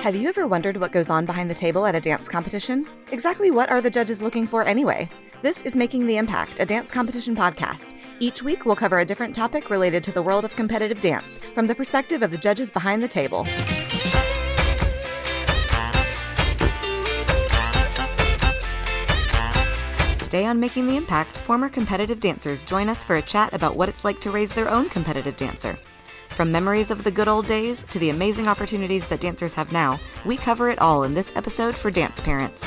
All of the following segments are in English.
Have you ever wondered what goes on behind the table at a dance competition? Exactly what are the judges looking for anyway? This is Making the Impact, a dance competition podcast. Each week, we'll cover a different topic related to the world of competitive dance from the perspective of the judges behind the table. Today on Making the Impact, former competitive dancers join us for a chat about what it's like to raise their own competitive dancer. From memories of the good old days to the amazing opportunities that dancers have now, we cover it all in this episode for dance parents.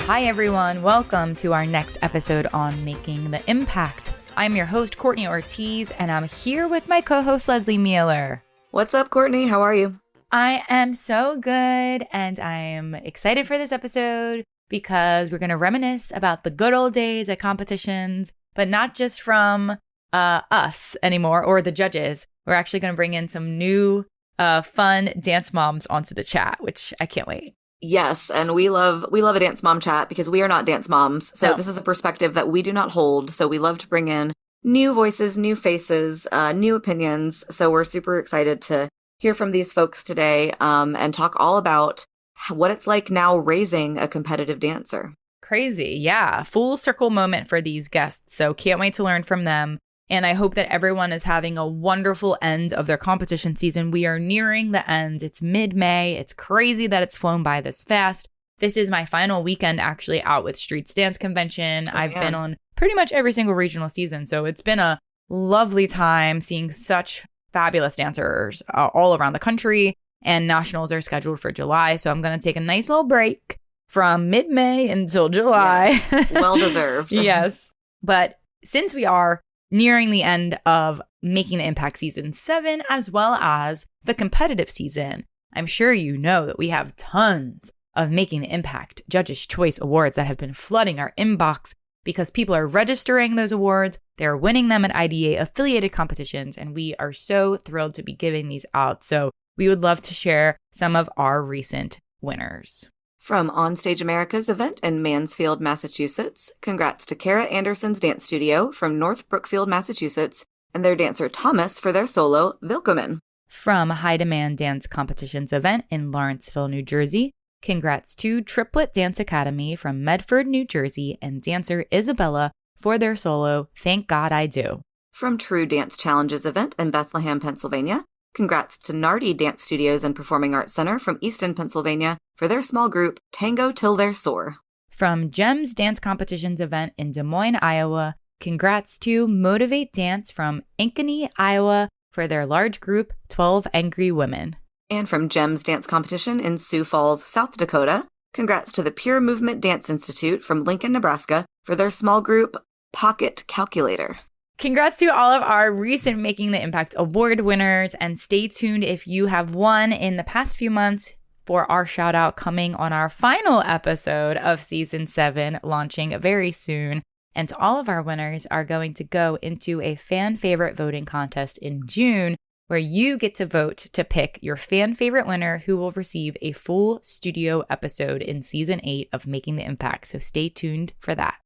Hi everyone, welcome to our next episode on Making the Impact. I'm your host, Courtney Ortiz, and I'm here with my co-host, Lesley Mealor. What's up, Courtney? How are you? I am so good, and I'm excited for this episode because we're going to reminisce about the good old days at competitions, but not just from us anymore or the judges. We're actually going to bring in some new fun dance moms onto the chat, which I can't wait. Yes, and we love a dance mom chat because we are not dance moms. So This is a perspective that we do not hold. So we love to bring in new voices, new faces, new opinions. So we're super excited to hear from these folks today and talk all about what it's like now raising a competitive dancer. Crazy. Yeah. Full circle moment for these guests. So can't wait to learn from them. And I hope that everyone is having a wonderful end of their competition season. We are nearing the end. It's mid-May. It's crazy that it's flown by this fast. This is my final weekend actually out with Streets Dance Convention. I've been on pretty much every single regional season. So it's been a lovely time seeing such fabulous dancers all around the country. And nationals are scheduled for July. So I'm going to take a nice little break from mid-May until July. Yes. Well deserved. Yes. But since we are nearing the end of Making the Impact Season 7, as well as the competitive season, I'm sure you know that we have tons of Making the Impact Judges' Choice Awards that have been flooding our inbox because people are registering those awards, they're winning them at IDA-affiliated competitions, and we are so thrilled to be giving these out. So we would love to share some of our recent winners. From Onstage America's event in Mansfield, Massachusetts, congrats to Kara Anderson's Dance Studio from North Brookfield, Massachusetts, and their dancer Thomas for their solo, Vilkomen. From High Demand Dance Competitions event in Lawrenceville, New Jersey, congrats to Triplet Dance Academy from Medford, New Jersey, and dancer Isabella for their solo, Thank God I Do. From True Dance Challenges event in Bethlehem, Pennsylvania, congrats to Nardi Dance Studios and Performing Arts Center from Easton, Pennsylvania for their small group, Tango Till They're Sore. From GEMS Dance Competitions event in Des Moines, Iowa, congrats to Motivate Dance from Ankeny, Iowa for their large group, 12 Angry Women. And from GEMS Dance Competition in Sioux Falls, South Dakota, congrats to the Pure Movement Dance Institute from Lincoln, Nebraska for their small group, Pocket Calculator. Congrats to all of our recent Making the Impact Award winners, and stay tuned if you have won in the past few months for our shout out coming on our final episode of Season 7, launching very soon. And all of our winners are going to go into a fan favorite voting contest in June, where you get to vote to pick your fan favorite winner who will receive a full studio episode in Season 8 of Making the Impact. So stay tuned for that.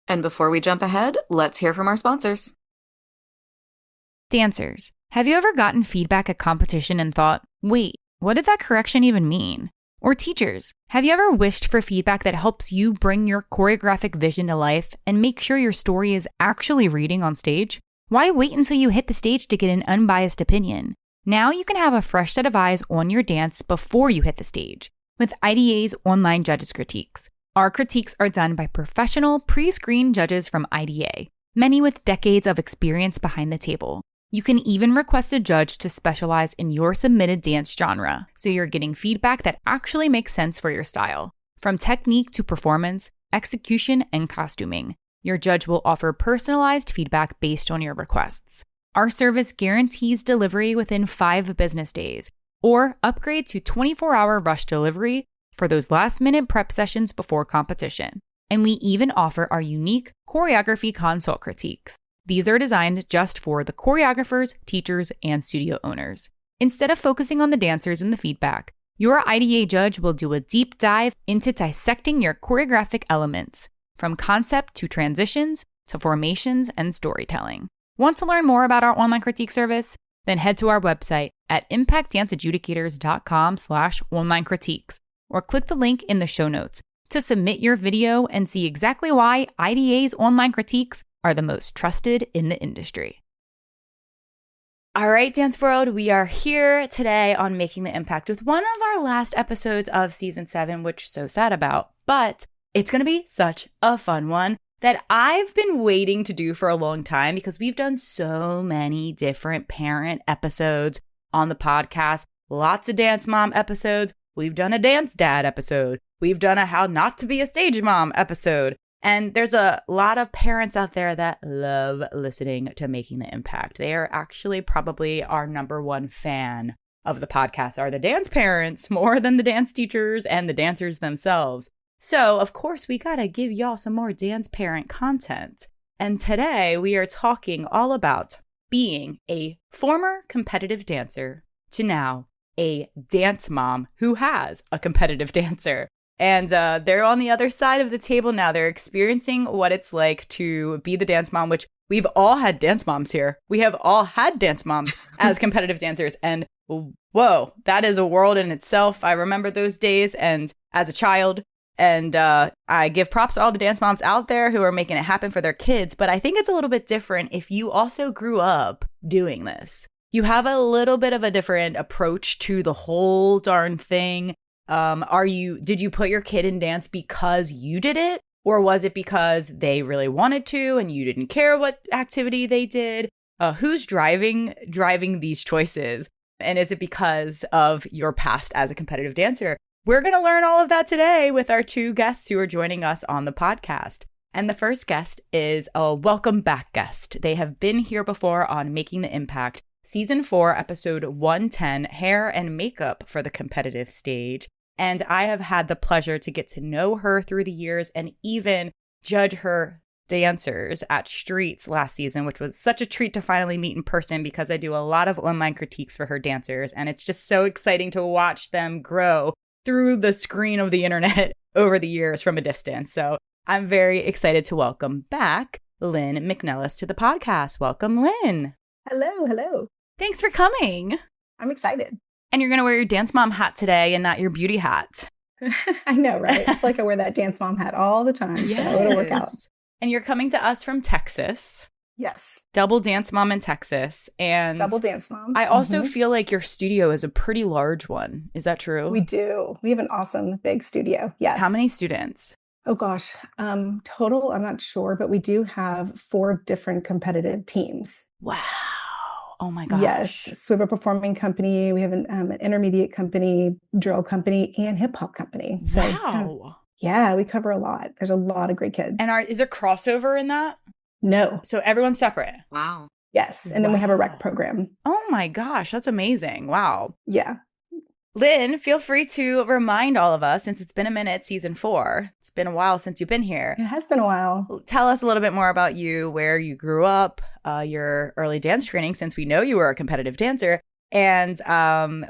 And before we jump ahead, let's hear from our sponsors. Dancers, have you ever gotten feedback at competition and thought, wait, what did that correction even mean? Or teachers, have you ever wished for feedback that helps you bring your choreographic vision to life and make sure your story is actually reading on stage? Why wait until you hit the stage to get an unbiased opinion? Now you can have a fresh set of eyes on your dance before you hit the stage with IDA's online judges critiques. Our critiques are done by professional, pre-screened judges from IDA, many with decades of experience behind the table. You can even request a judge to specialize in your submitted dance genre, so you're getting feedback that actually makes sense for your style. From technique to performance, execution, and costuming, your judge will offer personalized feedback based on your requests. Our service guarantees delivery within 5 business days, or upgrade to 24-hour rush delivery for those last-minute prep sessions before competition. And we even offer our unique choreography consult critiques. These are designed just for the choreographers, teachers, and studio owners. Instead of focusing on the dancers and the feedback, your IDA judge will do a deep dive into dissecting your choreographic elements, from concept to transitions, to formations and storytelling. Want to learn more about our online critique service? Then head to our website at impactdanceadjudicators.com/online critiques or click the link in the show notes to submit your video and see exactly why IDA's online critiques are the most trusted in the industry. All right, Dance World, we are here today on Making the Impact with one of our last episodes of season 7, which so sad about, but it's going to be such a fun one that I've been waiting to do for a long time because we've done so many different parent episodes on the podcast, lots of Dance Mom episodes. We've done a Dance Dad episode. We've done a How Not to Be a Stage Mom episode. And there's a lot of parents out there that love listening to Making the Impact. They are actually probably our number one fan of the podcast, are the dance parents more than the dance teachers and the dancers themselves. So, of course, we got to give y'all some more dance parent content. And today we are talking all about being a former competitive dancer to now a dance mom who has a competitive dancer. And they're on the other side of the table now. They're experiencing what it's like to be the dance mom, which we've all had dance moms here. We have all had dance moms as competitive dancers. And whoa, that is a world in itself. I remember those days and as a child. And I give props to all the dance moms out there who are making it happen for their kids. But I think it's a little bit different if you also grew up doing this. You have a little bit of a different approach to the whole darn thing. Did you put your kid in dance because you did it? Or was it because they really wanted to and you didn't care what activity they did? Who's driving these choices? And is it because of your past as a competitive dancer? We're going to learn all of that today with our two guests who are joining us on the podcast. And the first guest is a welcome back guest. They have been here before on Making the Impact, Season 4, Episode 110, Hair and Makeup for the Competitive Stage. And I have had the pleasure to get to know her through the years and even judge her dancers at Streets last season, which was such a treat to finally meet in person because I do a lot of online critiques for her dancers. And it's just so exciting to watch them grow through the screen of the internet over the years from a distance. So I'm very excited to welcome back Lynne McNelis to the podcast. Welcome, Lynne. Hello. Thanks for coming. I'm excited. And you're going to wear your dance mom hat today and not your beauty hat. I know, right? I feel like I wear that dance mom hat all the time, Yes. So it'll work out. And you're coming to us from Texas. Yes. Double dance mom in Texas. And double dance mom. I also feel like your studio is a pretty large one. Is that true? We do. We have an awesome big studio. Yes. How many students? Oh gosh. Total, I'm not sure, but we do have 4 different competitive teams. Wow. Oh my gosh. Yes. So we have a performing company. We have an intermediate company, drill company, and hip hop company. So wow. Yeah, we cover a lot. There's a lot of great kids. And is there crossover in that? No. So everyone's separate. Wow. Yes. And then we have a rec program. Oh my gosh. That's amazing. Wow. Yeah. Lynne, feel free to remind all of us, since it's been a minute, season 4. It's been a while since you've been here. It has been a while. Tell us a little bit more about you, where you grew up, your early dance training, since we know you were a competitive dancer, and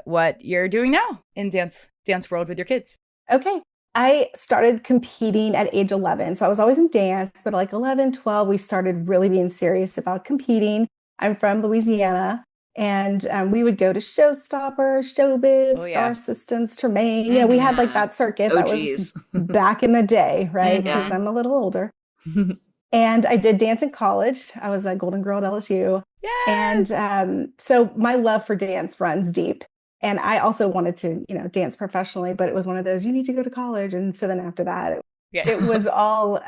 what you're doing now in dance world with your kids. Okay. I started competing at age 11. So I was always in dance, but like 11, 12, we started really being serious about competing. I'm from Louisiana, and we would go to Showstopper, Showbiz, Star Systems, Tremaine. You know, we had like that circuit. Oh, that geez. was back in the day, right? Because I'm a little older. And I did dance in college. I was a Golden Girl at LSU. Yes. And so my love for dance runs deep. And I also wanted to, dance professionally, but it was one of those, you need to go to college. And so then after that, it was all,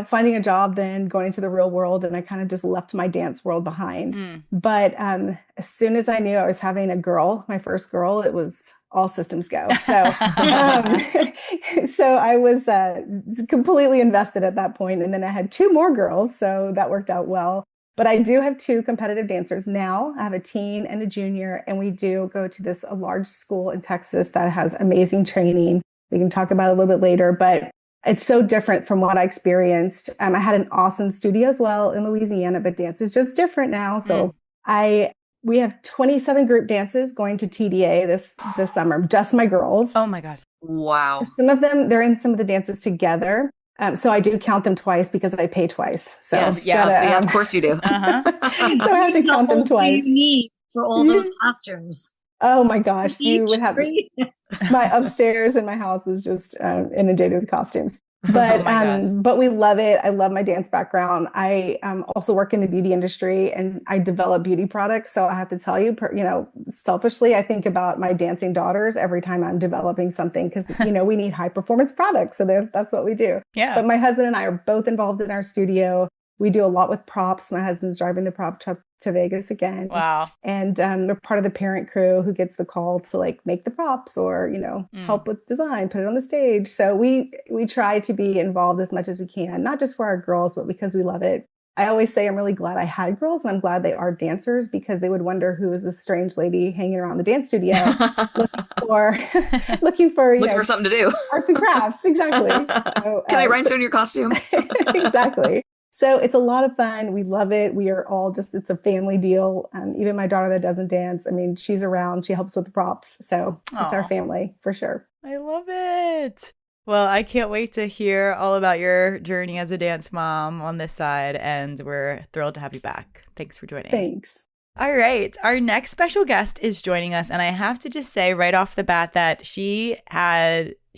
finding a job, then going into the real world. And I kind of just left my dance world behind. But as soon as I knew I was having a girl, my first girl, it was all systems go. So, so I was completely invested at that point. And then I had 2 more girls. So that worked out well. But I do have 2 competitive dancers now. I have a teen and a junior, and we do go to a large school in Texas that has amazing training. We can talk about it a little bit later, but it's so different from what I experienced. I had an awesome studio as well in Louisiana, but dance is just different now. So we have 27 group dances going to TDA this summer, just my girls. Oh my God. Wow. Some of them, they're in some of the dances together. So I do count them twice because I pay twice. So yes, yeah, of course you do. So I have to count them twice. You need for all those costumes. Oh my gosh, you would have my upstairs in my house is just inundated with costumes. But but we love it. I love my dance background. I also work in the beauty industry and I develop beauty products. So I have to tell you, selfishly, I think about my dancing daughters every time I'm developing something because, we need high performance products. So that's what we do. Yeah. But my husband and I are both involved in our studio. We do a lot with props. My husband's driving the prop truck to Vegas again. Wow. And we're part of the parent crew who gets the call to like make the props or, help with design, put it on the stage. So we try to be involved as much as we can, not just for our girls, but because we love it. I always say I'm really glad I had girls and I'm glad they are dancers because they would wonder who is this strange lady hanging around the dance studio looking for something to do. Arts and crafts. Exactly. So, Can I rhinestone your costume? Exactly. So it's a lot of fun. We love it. We are all it's a family deal. Even my daughter that doesn't dance, she's around. She helps with the props. So it's our family for sure. I love it. Well, I can't wait to hear all about your journey as a dance mom on this side. And we're thrilled to have you back. Thanks for joining. Thanks. All right. Our next special guest is joining us. And I have to just say right off the bat that she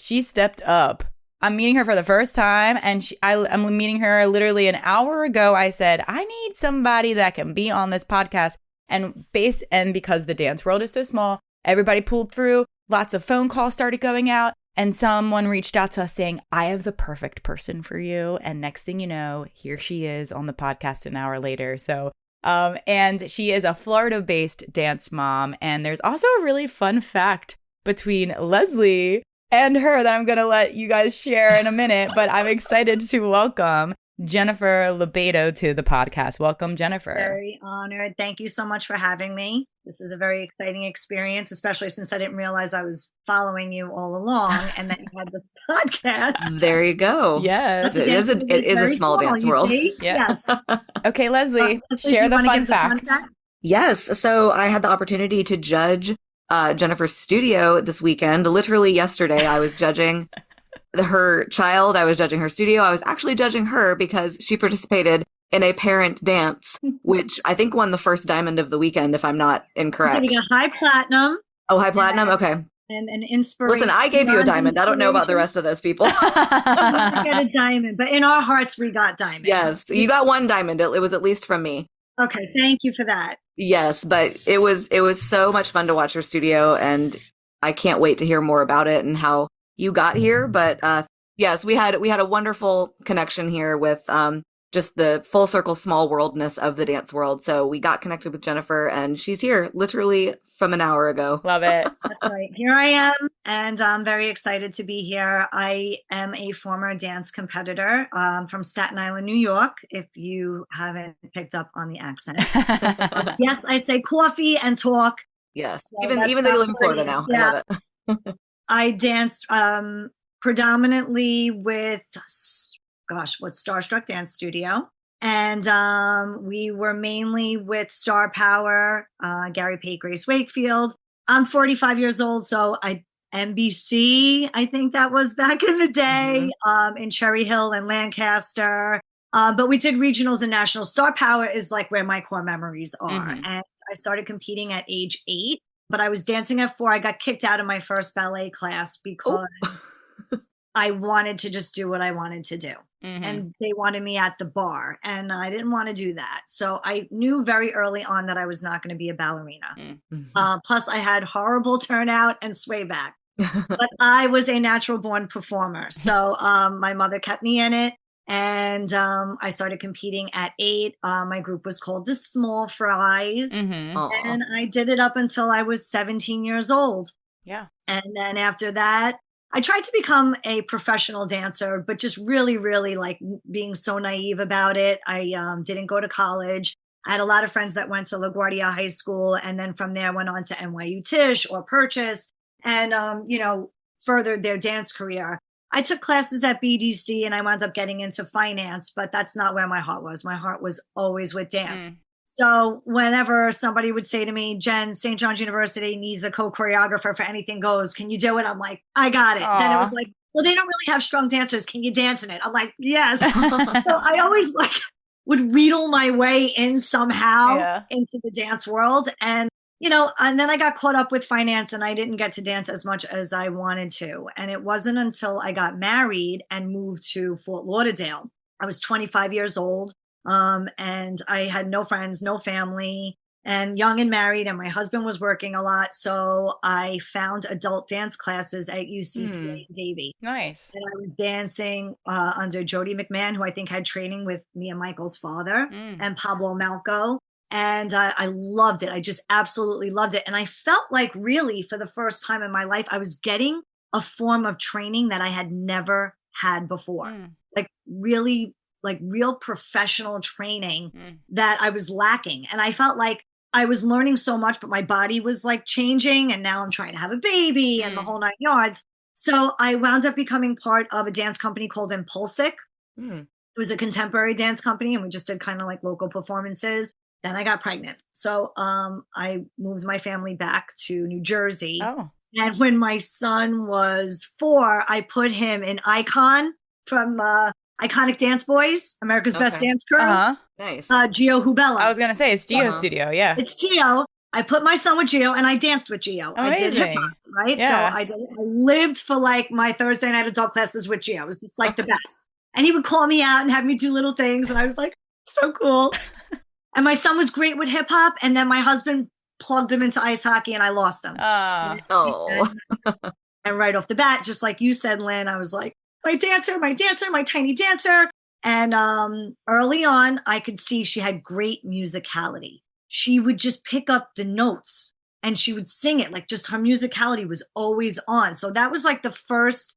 stepped up. I'm meeting her for the first time, and I'm meeting her literally an hour ago. I said, I need somebody that can be on this podcast. And because the dance world is so small, everybody pulled through. Lots of phone calls started going out, and someone reached out to us saying, I have the perfect person for you. And next thing you know, here she is on the podcast an hour later. So, and she is a Florida-based dance mom. And there's also a really fun fact between Lesley and her that I'm going to let you guys share in a minute, but I'm excited to welcome Jennifer Lobaito to the podcast. Welcome, Jennifer. Very honored. Thank you so much for having me. This is a very exciting experience, especially since I didn't realize I was following you all along and that you had this podcast. There you go. Yes. It is a small dance world. Yeah. Yes. Okay, Lesley, share the fun fact. Yes. So I had the opportunity to judge Jennifer's studio this weekend. Literally yesterday, I was judging her child. I was judging her studio. I was actually judging her because she participated in a parent dance, which I think won the first diamond of the weekend, if I'm not incorrect. You got high platinum. Oh, high platinum? Okay. And an inspiration. Listen, I gave you a diamond. I don't know about the rest of those people. I got a diamond, but in our hearts, we got diamond. Yes, you got one diamond. It was at least from me. Okay, thank you for that. Yes, but it was so much fun to watch your studio, and I can't wait to hear more about it and how you got here. But yes, we had a wonderful connection here with just the full circle small worldness of the dance world. So we got connected with Jennifer, and she's here literally from an hour ago. Love it. That's right. Here I am, and I'm very excited to be here. I am a former dance competitor from Staten Island, New York, if you haven't picked up on the accent. Yes, I say coffee and talk. Yes, So even though you live in Florida now. Yeah. I love it. I danced predominantly with, Starstruck Dance Studio. And we were mainly with Star Power, Gary Pate, Grace Wakefield. I'm 45 years old, so NBC, I think that was back in the day, in Cherry Hill and Lancaster. But we did regionals and nationals. Star Power is like where my core memories are. And I started competing at age 8, but I was dancing at 4. I got kicked out of my first ballet class because I wanted to just do what I wanted to do. And they wanted me at the bar, and I didn't want to do that. So I knew very early on that I was not going to be a ballerina. Plus, I had horrible turnout and sway back. But I was a natural born performer. So my mother kept me in it, and I started competing at 8. My group was called the Small Fries, and I did it up until I was 17 years old. Yeah. And then after that, I tried to become a professional dancer, but just really, really like being so naive about it. I didn't go to college. I had a lot of friends that went to LaGuardia High School, and then from there went on to NYU Tisch or Purchase and, furthered their dance career. I took classes at BDC and I wound up getting into finance, but that's not where my heart was. My heart was always with dance. So whenever somebody would say to me, Jen, St. John's University needs a co-choreographer for Anything Goes. Can you do it? I'm like, I got it. Then it was like well, they don't really have strong dancers. Can you dance in it? I'm like, yes. So I always like would wheedle my way in somehow into the dance world. And, and then I got caught up with finance and I didn't get to dance as much as I wanted to. And it wasn't until I got married and moved to Fort Lauderdale. I was 25 years old. And I had no friends, no family, and young and married, and my husband was working a lot. So I found adult dance classes at UCPA in Davie. Nice. And I was dancing under Jody McMahon, who I think had training with Mia Michael's father, and Pablo Malco. And I loved it. I just absolutely loved it. And I felt like really for the first time in my life, I was getting a form of training that I had never had before. Like really, like real professional training that I was lacking. And I felt like I was learning so much, but my body was like changing. And now I'm trying to have a baby and the whole 9 yards. So I wound up becoming part of a dance company called Impulsic. It was a contemporary dance company, and we just did kind of like local performances. Then I got pregnant. So I moved my family back to New Jersey. Oh. And when my son was 4, I put him in Icon from Iconic Dance Boys, America's Best Dance Crew. Nice. Gio Hubella. I was going to say, it's Gio's studio, yeah. It's Gio. I put my son with Gio and I danced with Gio. Amazing. I did hip hop, right? Yeah. So I lived for like my Thursday night adult classes with Gio. It was just like the best. And he would call me out and have me do little things. And I was like, so cool. And my son was great with hip hop. And then my husband plugged him into ice hockey and I lost him. And right off the bat, just like you said, Lynn, I was like, my dancer, my tiny dancer. And early on, I could see she had great musicality. She would just pick up the notes and she would sing it. Like just her musicality was always on. So that was like the first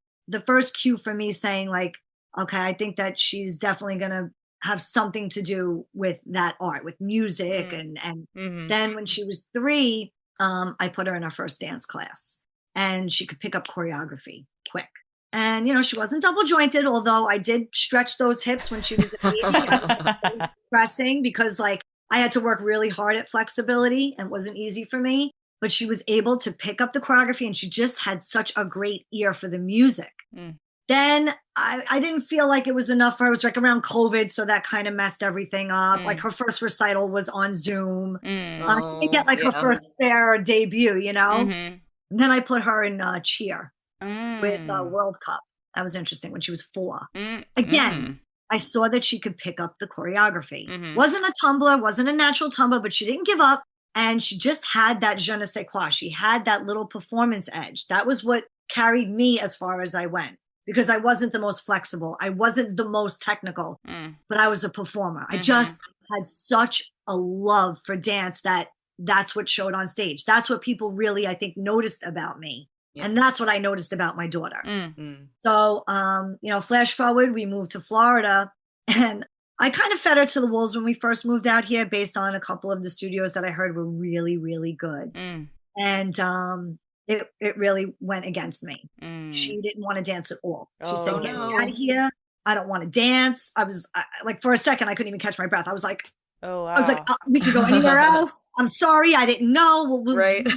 cue for me saying like, okay, I think that she's definitely going to have something to do with that art, with music. And then when she was 3, I put her in her first dance class and she could pick up choreography quick. And, she wasn't double jointed, although I did stretch those hips when she was a baby, pressing because like I had to work really hard at flexibility and it wasn't easy for me, but she was able to pick up the choreography and she just had such a great ear for the music. Then I didn't feel like it was enough for her. It was like around COVID, so that kind of messed everything up. Like her first recital was on Zoom. To get like her first fair debut, And then I put her in cheer with World Cup. That was interesting when she was 4. Again, I saw that she could pick up the choreography. Wasn't a tumbler, wasn't a natural tumbler, but she didn't give up. And she just had that je ne sais quoi. She had that little performance edge. That was what carried me as far as I went. Because I wasn't the most flexible. I wasn't the most technical, but I was a performer. I just had such a love for dance that's what showed on stage. That's what people really, I think, noticed about me. And that's what I noticed about my daughter. So, flash forward, we moved to Florida and I kind of fed her to the wolves when we first moved out here based on a couple of the studios that I heard were really, really good. And, it really went against me. She didn't want to dance at all. She said, get me out of here. I don't want to dance. I was like, for a second, I couldn't even catch my breath. I was like, we could go anywhere else. I'm sorry. I didn't know. Right.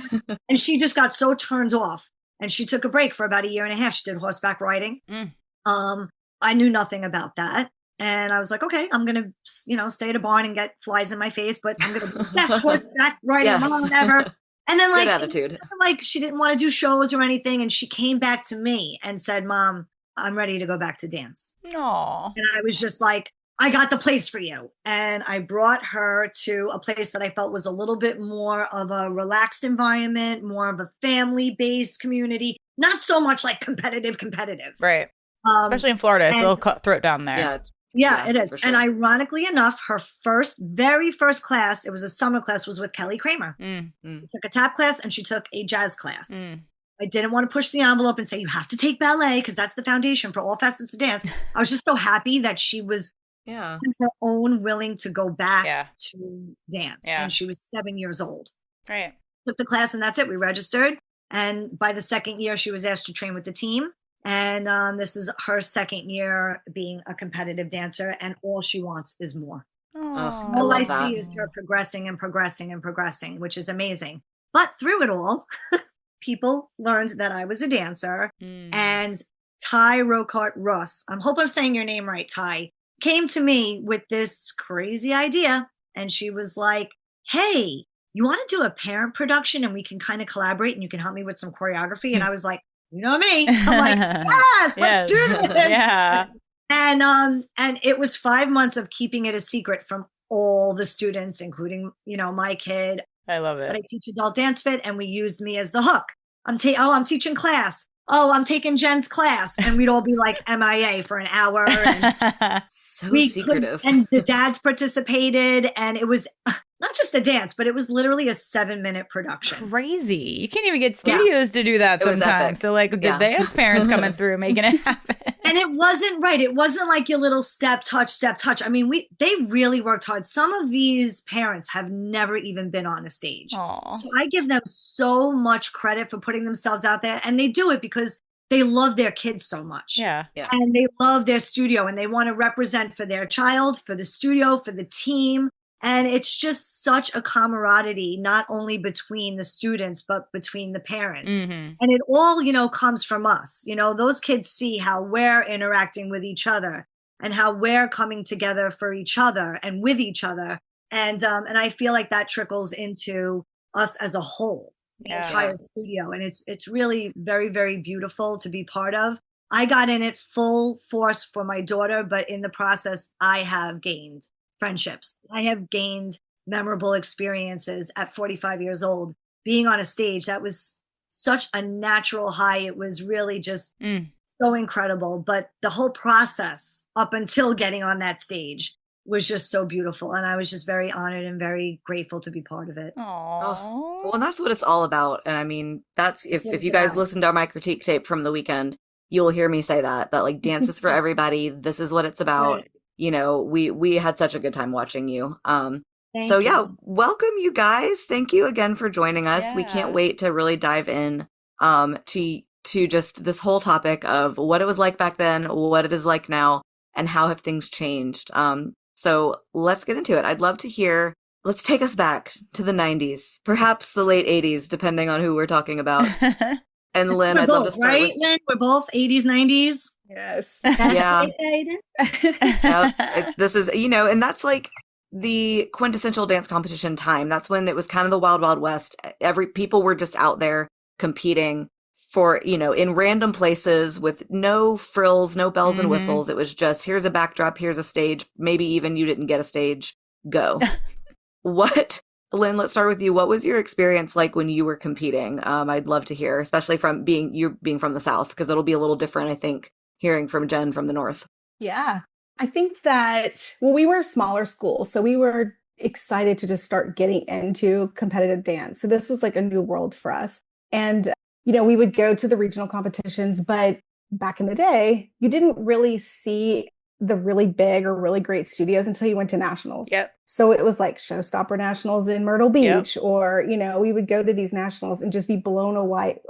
And she just got so turned off and she took a break for about 1.5 years. She did horseback riding. I knew nothing about that. And I was like, okay, I'm going to, stay at a barn and get flies in my face, but I'm going to be the best horseback riding mom ever. And then good attitude. Like she didn't want to do shows or anything. And she came back to me and said, Mom, I'm ready to go back to dance. Aww. And I was just like, I got the place for you. And I brought her to a place that I felt was a little bit more of a relaxed environment, more of a family-based community, not so much like competitive. Right. Especially in Florida. It's a little cutthroat down there. Yeah, it is. Sure. And ironically enough, her very first class, it was a summer class, was with Kelly Kramer. She took a tap class and she took a jazz class. I didn't want to push the envelope and say, you have to take ballet because that's the foundation for all facets of dance. I was just so happy that she was on her own willing to go back to dance. And she was 7 years old. Right. Took the class and that's it. We registered. And by the second year, she was asked to train with the team. And this is her second year being a competitive dancer, and all she wants is more. All I see is her progressing, which is amazing. But through it all, people learned that I was a dancer, and Ty Rocart Russ, I hope I'm saying your name right, Ty, came to me with this crazy idea. And she was like, hey, you want to do a parent production and we can kind of collaborate and you can help me with some choreography? And I was like, you know me. I'm like, yes, let's do this. Yeah. And it was 5 months of keeping it a secret from all the students, including, my kid. I love it. But I teach adult dance fit and we used me as the hook. I'm teaching class. Oh, I'm taking Jen's class. And we'd all be like MIA for an hour. And so secretive. And the dads participated. And it was not just a dance, but it was literally a 7-minute production. Crazy. You can't even get studios to do that sometimes. So the dance parents coming through, making it happen. And it wasn't right. It wasn't like your little step, touch. I mean, they really worked hard. Some of these parents have never even been on a stage. Aww. So I give them so much credit for putting themselves out there. And they do it because they love their kids so much. Yeah. And they love their studio and they want to represent for their child, for the studio, for the team. And it's just such a camaraderie, not only between the students, but between the parents. Mm-hmm. And it all, comes from us. Those kids see how we're interacting with each other and how we're coming together for each other and with each other. And I feel like that trickles into us as a whole, the entire studio. And it's really very, very beautiful to be part of. I got in it full force for my daughter, but in the process, I have gained friendships. I have gained memorable experiences at 45 years old. Being on a stage, that was such a natural high. It was really just so incredible. But the whole process up until getting on that stage was just so beautiful. And I was just very honored and very grateful to be part of it. Oh, well, that's what it's all about. And I mean, that's if you guys listen to my critique tape from the weekend, you'll hear me say that dance is for everybody. This is what it's about. Right. We had such a good time watching you. Thank you. Welcome you guys. Thank you again for joining us. Yeah. We can't wait to really dive in to just this whole topic of what it was like back then, what it is like now, and how have things changed. So let's get into it. I'd love to hear, let's take us back to the 90s, perhaps the late 80s, depending on who we're talking about. And Lynne, I'd love to start with... Lynne? We're both 80s, 90s. Yes. Yeah. This is, and that's the quintessential dance competition time. That's when it was kind of the wild, wild west. People were just out there competing for, in random places with no frills, no bells and whistles. It was just, here's a backdrop, here's a stage. Maybe even you didn't get a stage. Go. Lynne, let's start with you. What was your experience like when you were competing? I'd love to hear, especially from being from the South, because it'll be a little different, I think, hearing from Jen from the North. Yeah, I think that, we were a smaller school, so we were excited to just start getting into competitive dance. So this was like a new world for us. And, we would go to the regional competitions, but back in the day, you didn't really see the really big or really great studios until you went to nationals. Yep. So it was like Showstopper Nationals in Myrtle Beach, or, we would go to these nationals and just be blown away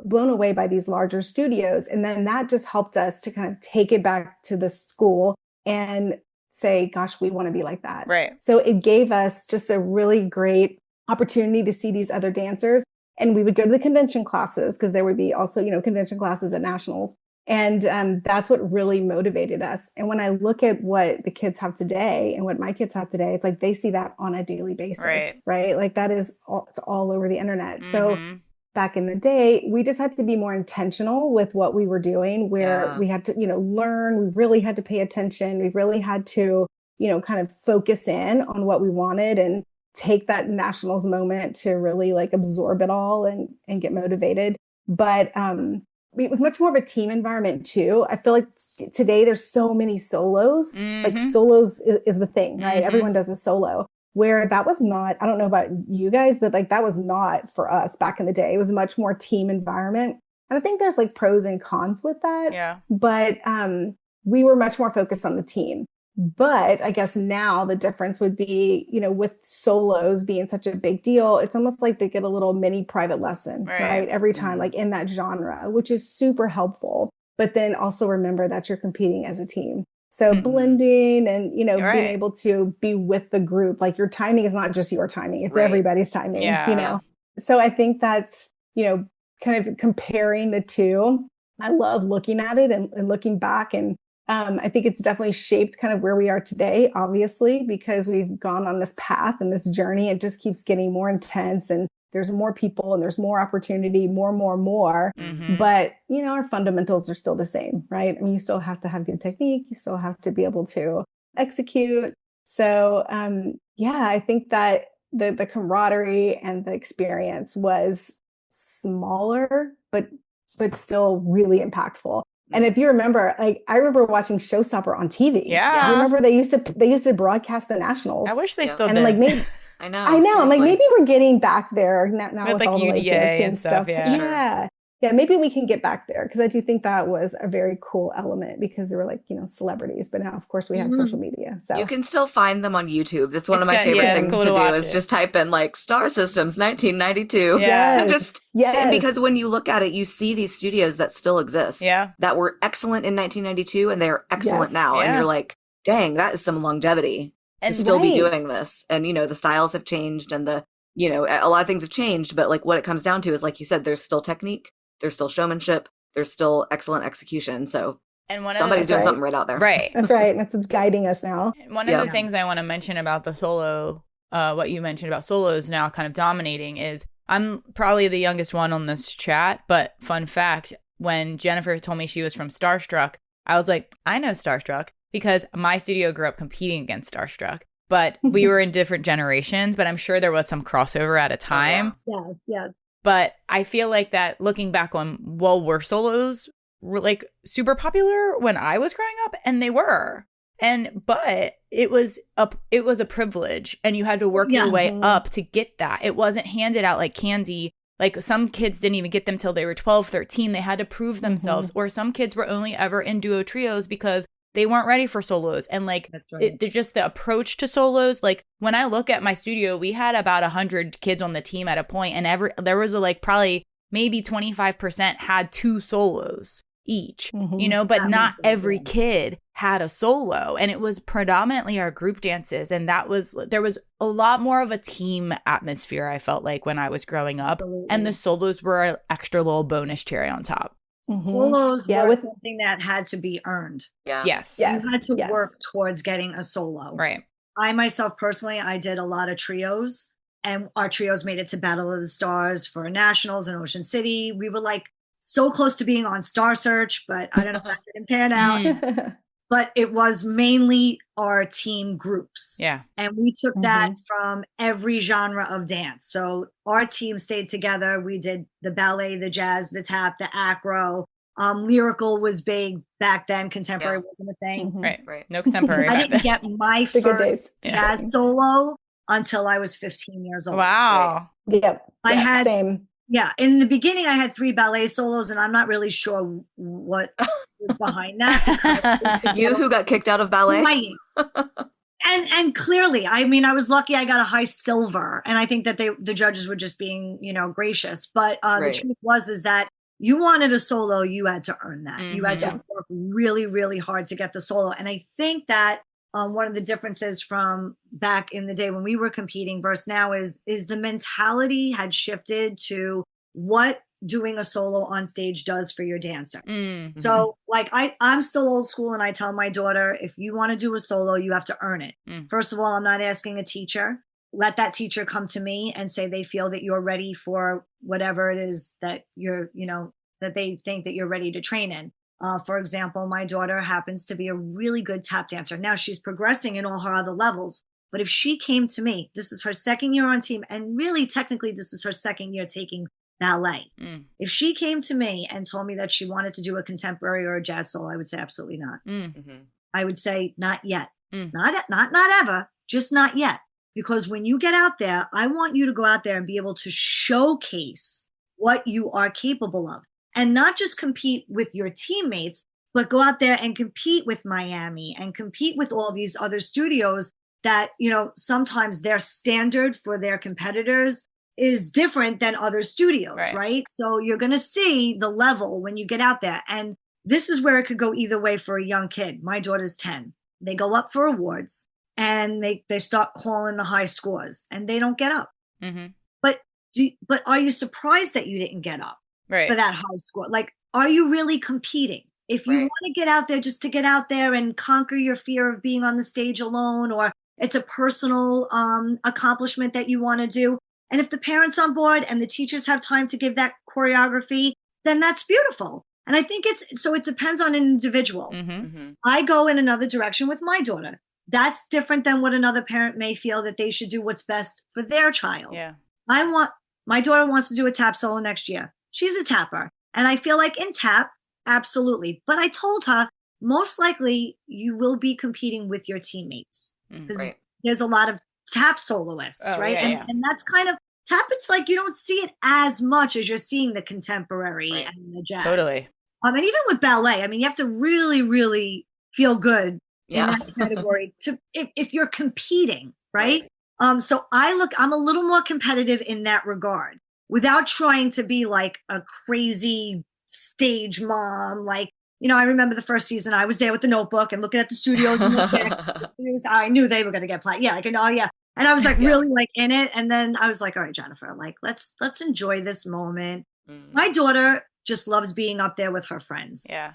by these larger studios. And then that just helped us to kind of take it back to the school and say, gosh, we want to be like that. Right. So it gave us just a really great opportunity to see these other dancers. And we would go to the convention classes because there would be also, convention classes at nationals. And that's what really motivated us. And when I look at what the kids have today and what my kids have today, it's like they see that on a daily basis, right? Like that is it's all over the internet. So back in the day, we just had to be more intentional with what we were doing, where we had to, learn, we really had to pay attention. We really had to, kind of focus in on what we wanted and take that nationals moment to really absorb it all and get motivated. But it was much more of a team environment too. I feel like today there's so many solos, solos is the thing, right? Everyone does a solo, where that was not, I don't know about you guys, but that was not for us back in the day. It was a much more team environment. And I think there's pros and cons with that. Yeah. But we were much more focused on the team. But I guess now the difference would be, with solos being such a big deal, it's almost like they get a little mini private lesson, right? Every time, in that genre, which is super helpful. But then also remember that you're competing as a team. So blending and, being able to be with the group, your timing is not just your timing, it's everybody's timing, So I think that's, kind of comparing the two. I love looking at it and looking back. And I think it's definitely shaped kind of where we are today, obviously, because we've gone on this path and this journey. It just keeps getting more intense, and there's more people and there's more opportunity, more. Mm-hmm. But, you know, our fundamentals are still the same, right? I mean, you still have to have good technique. You still have to be able to execute. So, yeah, I think that the camaraderie and the experience was smaller, but still really impactful. And if you remember, like, I remember watching Showstopper on TV. Yeah. Do you remember they used to broadcast the nationals? I wish they still and did. I'm like, maybe I know. I'm like, seriously. maybe we're getting back there now With, with like, all the like UDA dance and stuff, yeah. Yeah. Yeah, maybe we can get back there, because I do think that was a very cool element, because they were like, you know, celebrities. But now, of course, we have social media. So you can still find them on YouTube. That's one It's of my good, favorite yeah, it's things cool to to do watch is it. just type in like Star Systems 1992. Yeah. And just because when you look at it, you see these studios that still exist. Yeah. That were excellent in 1992 and they're excellent Yes. now. And Yeah. you're like, dang, that is some longevity And- to still be Right. doing this. And, you know, the styles have changed and you know, a lot of things have changed. But like what it comes down to is, like you said, there's still technique, there's still showmanship, there's still excellent execution. So And somebody's doing right. something right out there. Right. That's right. That's what's guiding us now. One of the things I want to mention about the solo, what you mentioned about solos now kind of dominating, is I'm probably the youngest one on this chat, but fun fact, when Jennifer told me she was from Starstruck, I was like, I know Starstruck, because my studio grew up competing against Starstruck, but we were in different generations, but I'm sure there was some crossover at a time. Yeah. But I feel like that, looking back on, well, were solos like super popular when I was growing up? And they were. But it was a privilege, and you had to work your way up to get that. It wasn't handed out like candy. Like, some kids didn't even get them till they were 12, 13. They had to prove themselves. Or some kids were only ever in duo trios because they weren't ready for solos. And like, just the approach to solos, like when I look at my studio, we had about 100 kids on the team at a point, and there was probably maybe 25% had 2 solos each, you know, but not every kid had a solo. And it was predominantly our group dances. And there was a lot more of a team atmosphere, I felt like, when I was growing up. And the solos were an extra little bonus cherry on top. Solos were something that had to be earned. Yeah. Yes. You had to work towards getting a solo. Right. I myself personally, I did a lot of trios, and our trios made it to Battle of the Stars for nationals in Ocean City. We were like so close to being on Star Search, but I don't know if that didn't pan out. But it was mainly our team groups. Yeah. And we took that from every genre of dance. So our team stayed together. We did the ballet, the jazz, the tap, the acro. Lyrical was big back then. Contemporary wasn't a thing. Right. No contemporary. I didn't get my first jazz solo until I was 15 years old. Wow. Right? Yep. I had same. Yeah. In the beginning, I had 3 ballet solos, and I'm not really sure what was behind that. You who got kicked out of ballet? Right. And clearly, I mean, I was lucky I got a high silver, and I think that the judges were just being, you know, gracious. But the truth is that you wanted a solo, you had to earn that. You had to work really, really hard to get the solo. And I think that one of the differences from back in the day when we were competing versus now is the mentality had shifted to what doing a solo on stage does for your dancer. So like I'm still old school, and I tell my daughter, if you want to do a solo, you have to earn it. First of all, I'm not asking a teacher. Let that teacher come to me and say they feel that you're ready for whatever it is that you're, you know, that they think that you're ready to train in. For example, my daughter happens to be a really good tap dancer. Now she's progressing in all her other levels. But if she came to me, this is her second year on team, and really technically this is her second year taking ballet. If she came to me and told me that she wanted to do a contemporary or a jazz solo, I would say absolutely not. I would say not yet. Not ever, just not yet. Because when you get out there, I want you to go out there and be able to showcase what you are capable of. And not just compete with your teammates, but go out there and compete with Miami and compete with all these other studios that, you know, sometimes their standard for their competitors is different than other studios, right? So you're going to see the level when you get out there. And this is where it could go either way for a young kid. My daughter's 10. They go up for awards and they start calling the high scores and they don't get up. But are you surprised that you didn't get up? For that high score? Like, are you really competing? If you want to get out there just to get out there and conquer your fear of being on the stage alone, or it's a personal accomplishment that you want to do, and if the parents on board and the teachers have time to give that choreography, then that's beautiful. And I think it depends on an individual. I go in another direction with my daughter. That's different than what another parent may feel that they should do what's best for their child. Yeah. My daughter wants to do a tap solo next year. She's a tapper. And I feel like in tap, absolutely. But I told her, most likely you will be competing with your teammates. Because there's a lot of tap soloists, right? And that's kind of, tap, it's like you don't see it as much as you're seeing the contemporary and the jazz. Totally. And even with ballet, I mean, you have to really, really feel good in that category if you're competing, right? So I'm a little more competitive in that regard without trying to be like a crazy stage mom. Like, I remember the first season I was there with the notebook and looking at the studios. I knew they were going to get played. Yeah. Like, and I was like really like in it. And then I was like, all right, Jennifer, like, let's enjoy this moment. My daughter just loves being up there with her friends. Yeah.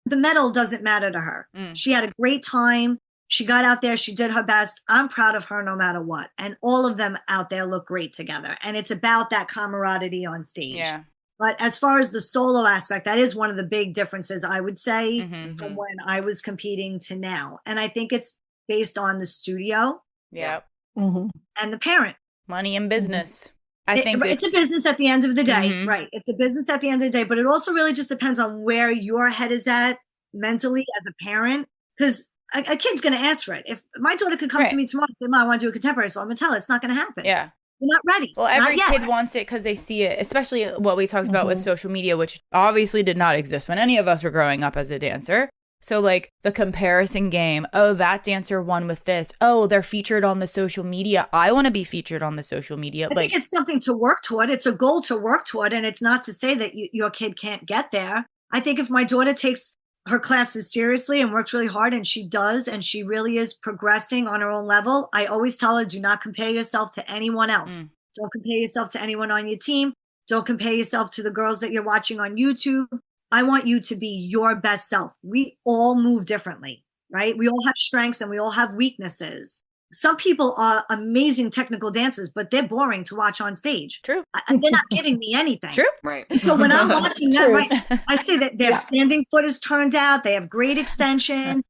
The medal doesn't matter to her. She had a great time. She got out there. She did her best. I'm proud of her no matter what. And all of them out there look great together. And it's about that camaraderie on stage. Yeah. But as far as the solo aspect, that is one of the big differences, I would say, from when I was competing to now. And I think it's based on the studio and the parent. Money and business. I think it's a business at the end of the day, right? It's a business at the end of the day, but it also really just depends on where your head is at mentally as a parent, because a kid's going to ask for it. If my daughter could come to me tomorrow and say, Mom, I want to do a contemporary, so I'm going to tell her it's not going to happen. Yeah. You're not ready. Well, every kid wants it because they see it, especially what we talked about with social media, which obviously did not exist when any of us were growing up as a dancer. So like the comparison game, oh, that dancer won with this. Oh, they're featured on the social media. I want to be featured on the social media. I think it's something to work toward. It's a goal to work toward. And it's not to say that your kid can't get there. I think if my daughter takes her classes seriously and works really hard, and she does, and she really is progressing on her own level, I always tell her, do not compare yourself to anyone else. Don't compare yourself to anyone on your team. Don't compare yourself to the girls that you're watching on YouTube. I want you to be your best self. We all move differently, right? We all have strengths and we all have weaknesses. Some people are amazing technical dancers, but they're boring to watch on stage. True. And they're not giving me anything. True. Right. So when I'm watching them, right, I say that their standing foot is turned out. They have great extension,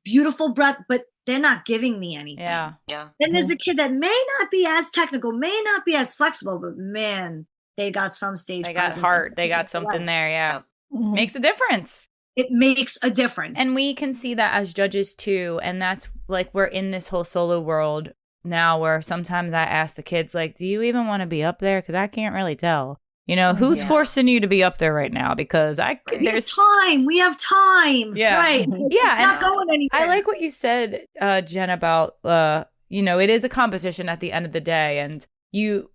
beautiful breath, but they're not giving me anything. Yeah. Then there's a kid that may not be as technical, may not be as flexible, but man, they got some stage presence. They got heart. They got something there. Yeah. Makes a difference. It makes a difference. And we can see that as judges too. And that's like, we're in this whole solo world now where sometimes I ask the kids, like, do you even want to be up there? Because I can't really tell. Who's forcing you to be up there right now? Because there's time. We have time. Yeah. Right. Yeah. Not going anywhere. I like what you said, Jen, about, it is a competition at the end of the day. And you,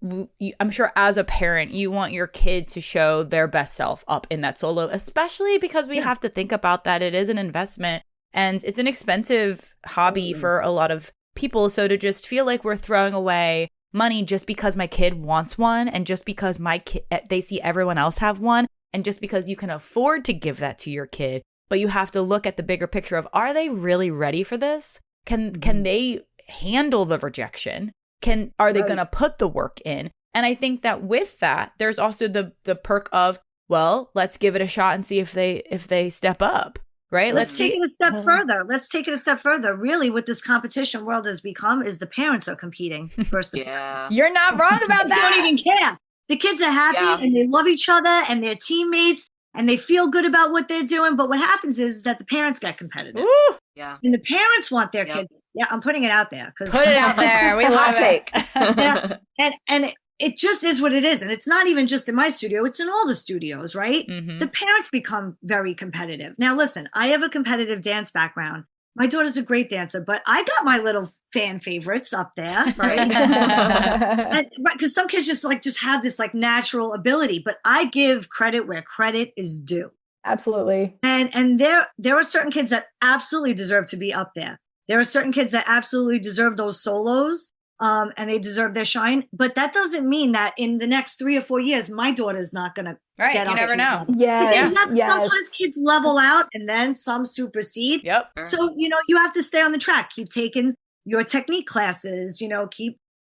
I'm sure as a parent, you want your kid to show their best self up in that solo, especially because we have to think about that. It is an investment and it's an expensive hobby for a lot of people. So to just feel like we're throwing away money just because my kid wants one, and just because my kid, they see everyone else have one, and just because you can afford to give that to your kid, but you have to look at the bigger picture of, are they really ready for this? Can they handle the rejection? Are they going to put the work in? And I think that with that, there's also the perk of, well, let's give it a shot and see if they step up, right? Let's take it a step further. Let's take it a step further. Really, what this competition world has become is the parents are competing. First, you're not wrong about that. They don't even care. The kids are happy and they love each other and their teammates and they feel good about what they're doing. But what happens is that the parents get competitive. Ooh. Yeah. And the parents want their kids. Yeah, I'm putting it out there. Put it out there. We love it. And it just is what it is. And it's not even just in my studio. It's in all the studios, right? The parents become very competitive. Now, listen, I have a competitive dance background. My daughter's a great dancer, but I got my little fan favorites up there, right? Because some kids just have this like natural ability, but I give credit where credit is due. Absolutely. And there are certain kids that absolutely deserve to be up there. There are certain kids that absolutely deserve those solos, and they deserve their shine. But that doesn't mean that in the next 3 or 4 years, my daughter's not going to Right. get You up never to know. them. Yes, Sometimes kids level out and then some supersede. Yep. So, you have to stay on the track. Keep taking your technique classes,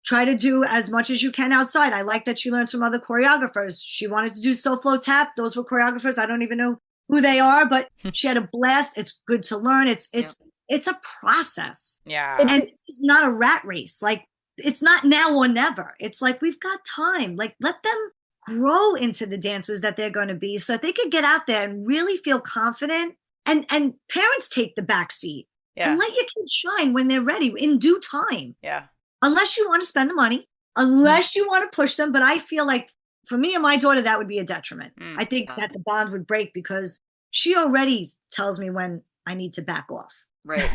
try to do as much as you can outside. I like that she learns from other choreographers. She wanted to do SoFlo Tap. Those were choreographers. I don't even know who they are, but she had a blast. It's good to learn. It's a process. Yeah. And it's not a rat race. Like, it's not now or never. It's like, we've got time. Like, let them grow into the dancers that they're going to be so that they could get out there and really feel confident, and parents take the back seat and let your kids shine when they're ready in due time. Yeah. Unless you want to spend the money, unless you want to push them. But I feel like for me and my daughter, that would be a detriment. I think that the bond would break because she already tells me when I need to back off. Right.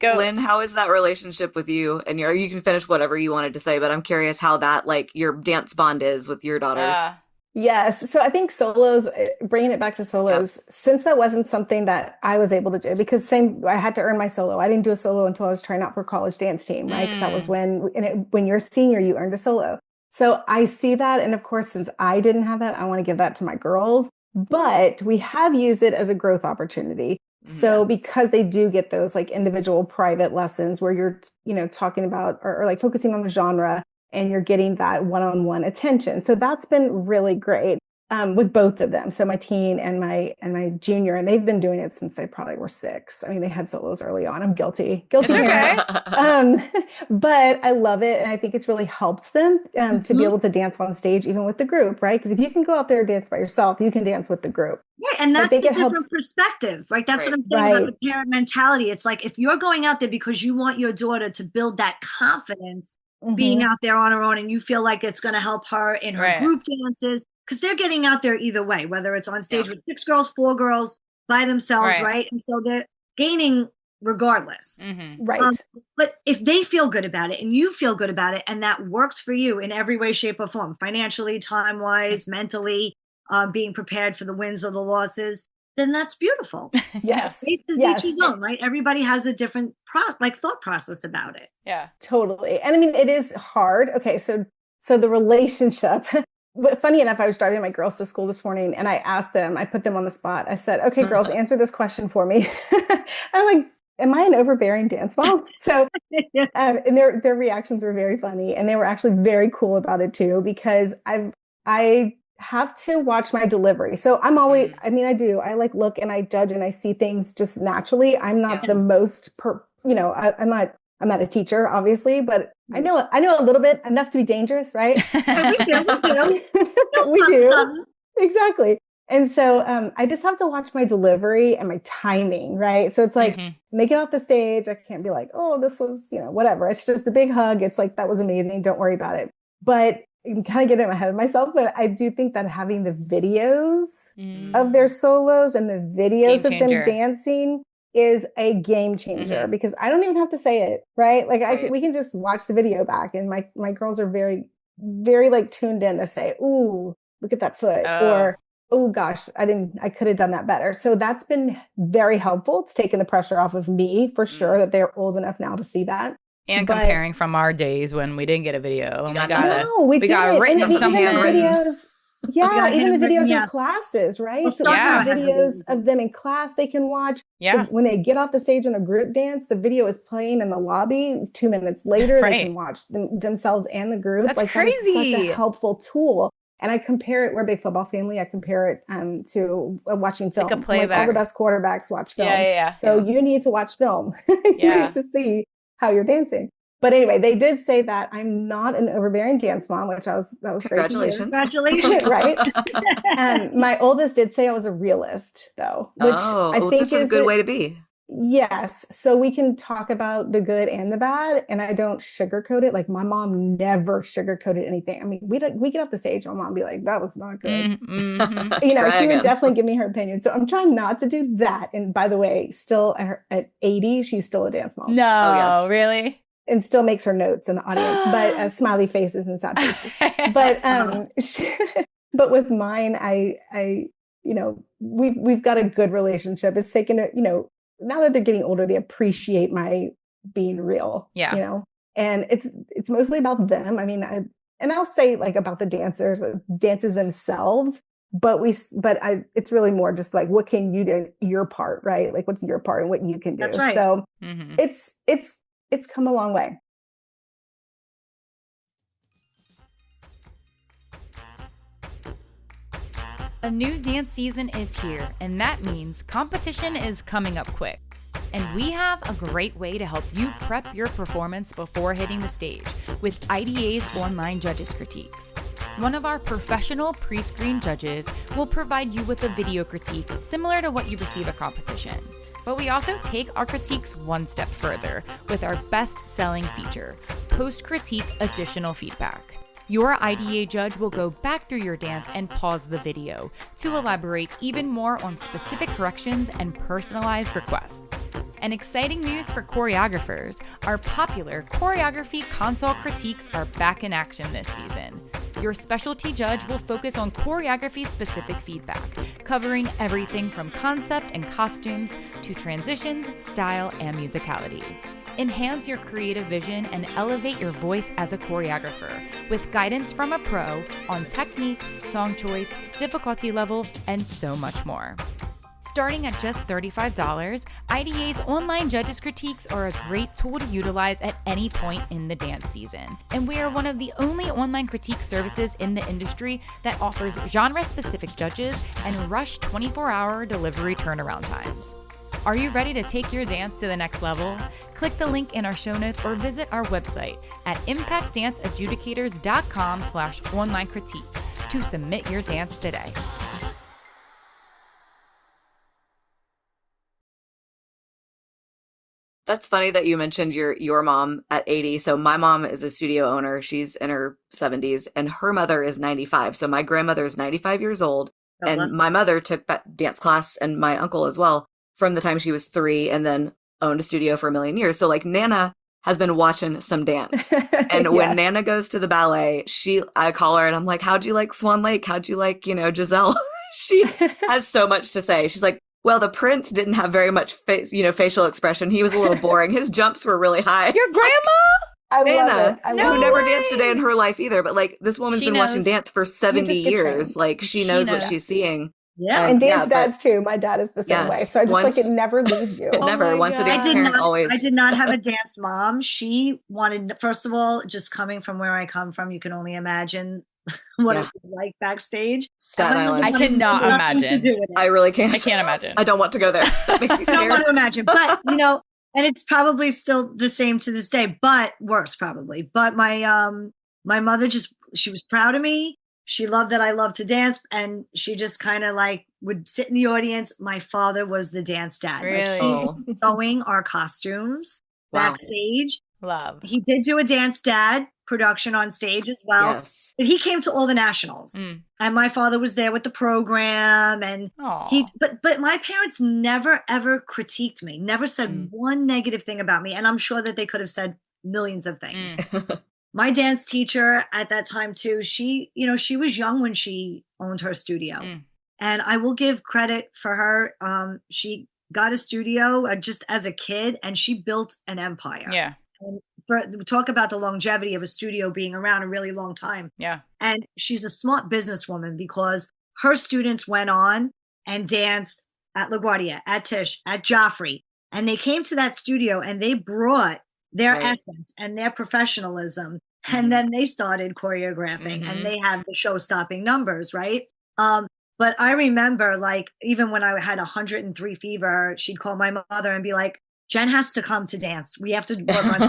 Go. Lynne, how is that relationship with you? And you can finish whatever you wanted to say, but I'm curious how that, like, your dance bond is with your daughters. Yes. So I think solos, bringing it back to solos, since that wasn't something that I was able to do, because I had to earn my solo. I didn't do a solo until I was trying out for college dance team, right? Because that was when you're a senior, you earned a solo. So I see that. And of course, since I didn't have that, I want to give that to my girls. But we have used it as a growth opportunity. So because they do get those like individual private lessons where you're, talking about or like focusing on the genre, and you're getting that one-on-one attention. So that's been really great with both of them. So my teen and my junior, and they've been doing it since they probably were 6. I mean, they had solos early on. I'm guilty. It's okay. But I love it. And I think it's really helped them to be able to dance on stage, even with the group, right? Because if you can go out there and dance by yourself, you can dance with the group. Yeah, and so that's a different perspective, right? That's what I'm saying about the parent mentality. It's like, if you're going out there because you want your daughter to build that confidence, being out there on her own, and you feel like it's going to help her in her group dances, because they're getting out there either way, whether it's on stage with 6 girls, 4 girls by themselves, right? And so they're gaining regardless. Right. But if they feel good about it and you feel good about it, and that works for you in every way, shape, or form, financially, time-wise, mentally, being prepared for the wins or the losses, then that's beautiful. Yes. Each his own, right? Everybody has a different thought process about it. Yeah. Totally. And I mean, it is hard. Okay. So the relationship, but funny enough, I was driving my girls to school this morning and I asked them, I put them on the spot. I said, okay, girls, answer this question for me. I'm like, am I an overbearing dance mom? So, and their reactions were very funny, and they were actually very cool about it too, because I have to watch my delivery. So I'm always, I mean, I like look and I judge and I see things just naturally. I'm not the most, I'm not a teacher, obviously, but I know a little bit, enough to be dangerous, right? We do. Exactly. And so I just have to watch my delivery and my timing, right? So it's like, when they get off the stage, I can't be like, oh, this was, whatever. It's just a big hug. It's like, that was amazing. Don't worry about it. But you can kind of get ahead of myself. But I do think that having the videos of their solos and the videos of them dancing is a game changer, because I don't even have to say it, right? Like we can just watch the video back, and my girls are very, very like tuned in to say, ooh, look at that foot, or oh gosh, I could have done that better. So that's been very helpful. It's taken the pressure off of me for sure, that they're old enough now to see that. And comparing from our days when we didn't get a video. We got it written in some handwritten videos. Yeah, even the videos in classes, right? So videos of them in class they can watch. Yeah. When they get off the stage in a group dance, the video is playing in the lobby. 2 minutes later, they can watch themselves and the group. That's crazy. That is such a helpful tool. And I compare it, we're a big football family. I compare it to watching film. Like a playback. All the best quarterbacks watch film. Yeah. So you need to watch film. You need to see how you're dancing. But anyway, they did say that I'm not an overbearing dance mom, which that was Congratulations. Congratulations. Right? And my oldest did say I was a realist, though, which I think is a good way to be. Yes. So we can talk about the good and the bad, and I don't sugarcoat it. Like my mom never sugarcoated anything. I mean, we get off the stage, my mom be like, that was not good. She would definitely give me her opinion. So I'm trying not to do that. And by the way, still at 80, she's still a dance mom. No, really? And still makes her notes in the audience, but smiley faces and sad faces. But but with mine, we've got a good relationship. It's taken now that they're getting older, they appreciate my being real. Yeah. And it's mostly about them. I mean, and I'll say like about the dances themselves, but it's really more just like, what can you do, your part, right? Like, what's your part and what you can do. That's right. So it's come a long way. A new dance season is here, and that means competition is coming up quick. And we have a great way to help you prep your performance before hitting the stage with IDA's online judges critiques. One of our professional pre-screen judges will provide you with a video critique similar to what you receive at competition. But we also take our critiques one step further with our best-selling feature, post-critique additional feedback. Your IDA judge will go back through your dance and pause the video to elaborate even more on specific corrections and personalized requests. And exciting news for choreographers, our popular choreography console critiques are back in action this season. Your specialty judge will focus on choreography-specific feedback, covering everything from concept and costumes to transitions, style, and musicality. Enhance your creative vision and elevate your voice as a choreographer with guidance from a pro on technique, song choice, difficulty level, and so much more. Starting at just $35, IDA's online judges critiques are a great tool to utilize at any point in the dance season. And we are one of the only online critique services in the industry that offers genre-specific judges and rush 24-hour delivery turnaround times. Are you ready to take your dance to the next level? Click the link in our show notes or visit our website at impactdanceadjudicators.com/online critiques to submit your dance today. That's funny that you mentioned your mom at 80. So my mom is a studio owner. She's in her 70s and her mother is 95. So my grandmother is 95 years old. And my mother took dance class and my uncle as well from the time she was 3 and then owned a studio for a million years. So like Nana has been watching some dance. And when Nana goes to the ballet, I call her and I'm like, how'd you like Swan Lake? How'd you like, Giselle? She has so much to say. She's like, well, the prince didn't have very much facial expression. He was a little boring. His jumps were really high. Your grandma? I Nana, love it. who never danced a day in her life either. But like this woman's been watching dance for 70 years. Like she knows what she's seeing. Yeah. And Dan's dads too. My dad is the same way. So I just like it never leaves you. Never. Once a dance parent, always. I did not have a dance mom. She wanted, first of all, just coming from where I come from, you can only imagine what it was like backstage. Staten Island. I cannot imagine. I really can't. I can't imagine. I don't want to go there. That makes me scared. I don't want to imagine. But, and it's probably still the same to this day, but worse probably. But my mother she was proud of me. She loved that I loved to dance, and she just kind of like would sit in the audience. My father was the dance dad. Really? Like he was sewing our costumes backstage. Love. He did do a dance dad production on stage as well. Yes. But he came to all the nationals. And my father was there with the program, and but my parents never ever critiqued me, never said one negative thing about me. And I'm sure that they could have said millions of things. My dance teacher at that time too, she was young when she owned her studio. And I will give credit for her. She got a studio just as a kid, and she built an empire. Yeah. And talk about the longevity of a studio being around a really long time. Yeah. And she's a smart businesswoman because her students went on and danced at LaGuardia, at Tisch, at Joffrey. And they came to that studio and they brought their essence and their professionalism. And then they started choreographing and they have the show-stopping numbers, right? But I remember, like, even when I had 103 fever, she'd call my mother and be like, Jen has to come to dance. We have to work on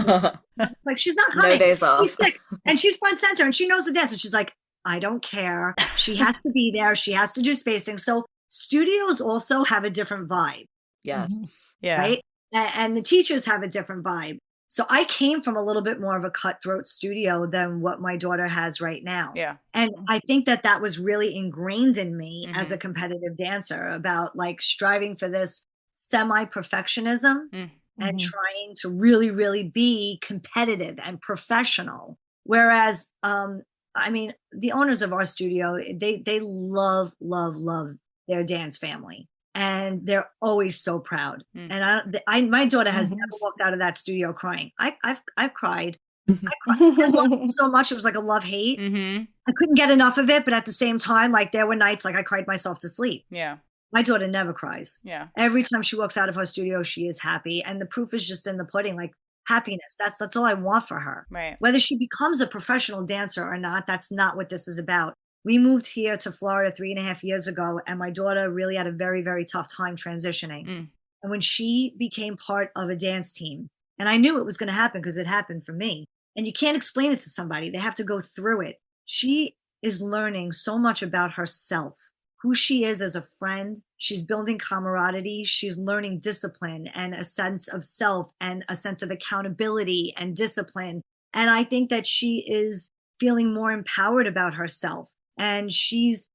It's like, she's not coming. No days off. She's sick. And she's front center and she knows the dance. And she's like, I don't care. She has to be there. She has to do spacing. So studios also have a different vibe. Yes. Yeah. Right? And the teachers have a different vibe. So I came from a little bit more of a cutthroat studio than what my daughter has right now. Yeah. And I think that was really ingrained in me as a competitive dancer about like striving for this semi-perfectionism and trying to really, really be competitive and professional. Whereas, the owners of our studio, they love, love, love their dance family. And they're always so proud. And my daughter has never walked out of that studio crying. I've cried I loved it so much. It was like a love hate. Mm-hmm. I couldn't get enough of it, but at the same time, like there were nights like I cried myself to sleep. Yeah. My daughter never cries. Yeah. Every time she walks out of her studio, she is happy. And the proof is just in the pudding, like happiness. That's all I want for her. Right. Whether she becomes a professional dancer or not, that's not what this is about. We moved here to Florida 3.5 years ago, and my daughter really had a very, very tough time transitioning. And when she became part of a dance team, and I knew it was going to happen because it happened for me, and you can't explain it to somebody. They have to go through it. She is learning so much about herself, who she is as a friend. She's building camaraderie. She's learning discipline and a sense of self and a sense of accountability and discipline. And I think that she is feeling more empowered about herself, and she's,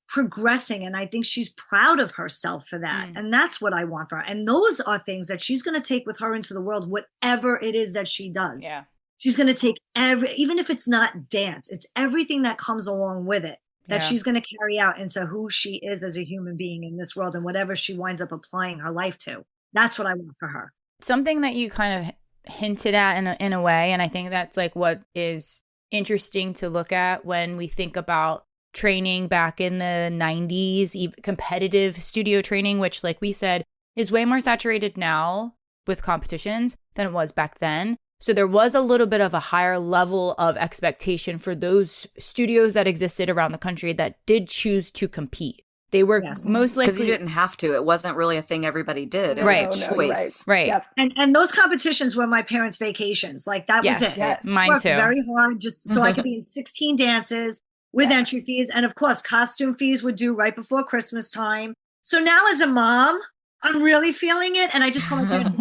progressing. And I think she's proud of herself for that. And that's what I want for her. And those are things that she's going to take with her into the world, whatever it is that she does. Yeah. She's going to take even if it's not dance, it's everything that comes along with it that she's going to carry out into who she is as a human being in this world and whatever she winds up applying her life to. That's what I want for her. Something that you kind of hinted at in a way, and I think that's like what is interesting to look at when we think about training back in the 90s, competitive studio training, which like we said is way more saturated now with competitions than it was back then. So there was a little bit of a higher level of expectation for those studios that existed around the country that did choose to compete. They were most likely... Because you didn't have to. It wasn't really a thing everybody did. It right. was a choice. Right. Yep. And those competitions were my parents' vacations. Like that was it. Yes. Mine worked too. Very hard just so I could be in 16 dances with entry fees. And of course, costume fees would due right before Christmas time. So now as a mom, I'm really feeling it. And I just call my parents,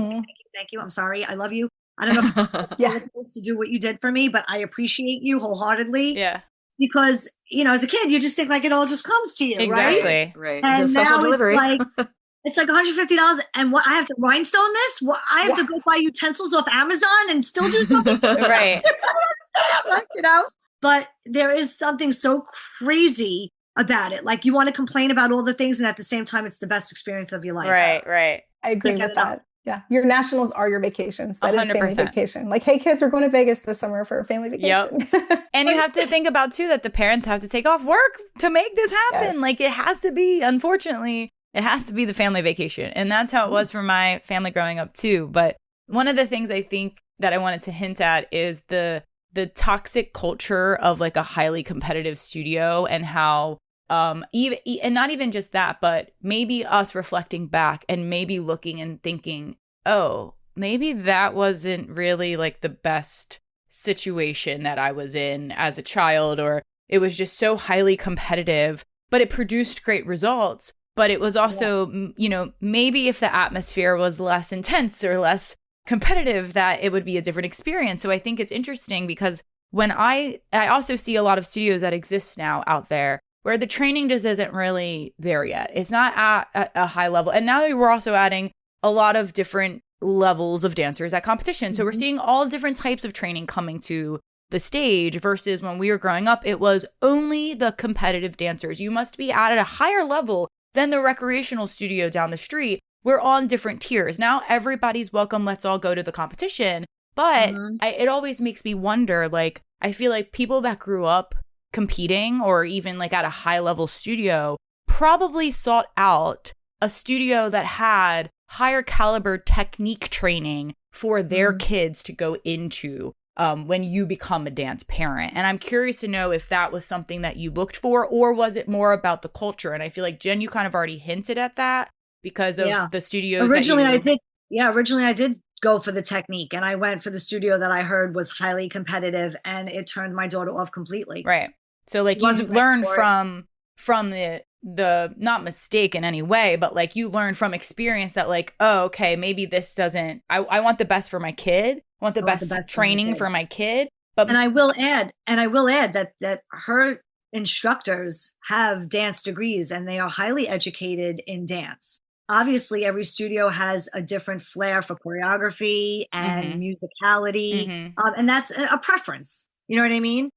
thank you. I'm sorry. I love you. I don't know if you're supposed to do what you did for me, but I appreciate you wholeheartedly. Yeah. Because, as a kid, you just think like it all just comes to you, exactly. Right. And The special now delivery. it's like $150. And what I have to rhinestone this? What I have to go buy utensils off Amazon and still do something. Right. But there is something so crazy about it. Like you want to complain about all the things, and at the same time, it's the best experience of your life. Right. I agree with that. Yeah. Your nationals are your vacations. That is 100%. family vacation. Like, hey, kids, we're going to Vegas this summer for a family vacation. Yep. And you have to think about, too, that the parents have to take off work to make this happen. Yes. Like, it has to be, unfortunately, it has to be the family vacation. And that's how it was for my family growing up, too. But one of the things I think that I wanted to hint at is the toxic culture of, like, a highly competitive studio and how even and not even just that, but maybe us reflecting back and maybe looking and thinking, oh, maybe that wasn't really like the best situation that I was in as a child, or it was just so highly competitive, but it produced great results. But it was also, maybe if the atmosphere was less intense or less competitive, that it would be a different experience. So I think it's interesting because when I also see a lot of studios that exist now out there where the training just isn't really there yet. It's not at a high level. And now that we're also adding a lot of different levels of dancers at competition. So we're seeing all different types of training coming to the stage versus when we were growing up, it was only the competitive dancers. You must be at a higher level than the recreational studio down the street. We're on different tiers. Now everybody's welcome. Let's all go to the competition. But it always makes me wonder, like, I feel like people that grew up competing or even like at a high level studio probably sought out a studio that had higher caliber technique training for their kids to go into when you become a dance parent. And I'm curious to know if that was something that you looked for, or was it more about the culture? And I feel like, Jen, you kind of already hinted at that because of the studios. Originally I did go for the technique, and I went for the studio that I heard was highly competitive, and it turned my daughter off completely. Right. So like you learned from the not mistake in any way, but like you learned from experience that like, oh, okay, maybe this doesn't, I want the best for my kid. I want the best training for my kid. But and I will add that her instructors have dance degrees and they are highly educated in dance. Obviously, every studio has a different flair for choreography and musicality. And that's a preference. You know what I mean?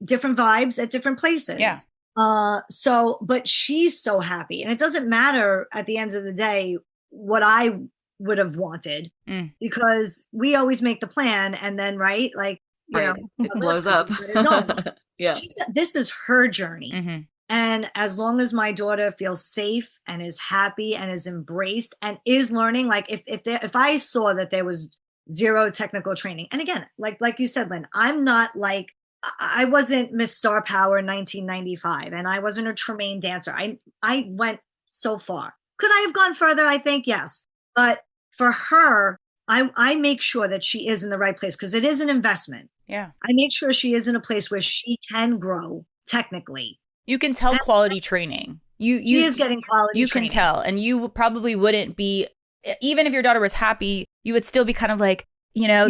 Different vibes at different places. Yeah. But she's so happy. And it doesn't matter at the end of the day what I would have wanted because we always make the plan and then, right? Like, you know, it blows up. No, Yeah. this is her journey. Mm-hmm. And as long as my daughter feels safe and is happy and is embraced and is learning, like if I saw that there was zero technical training, and again, like you said, Lynn, I'm not like, I wasn't Miss Star Power in 1995, and I wasn't a Tremaine dancer. I went so far. Could I have gone further? I think yes. But for her, I make sure that she is in the right place because it is an investment. Yeah. I make sure she is in a place where she can grow technically. You can tell quality training. She is getting quality you training. can tell. And you probably wouldn't be, even if your daughter was happy, you would still be kind of like, you know,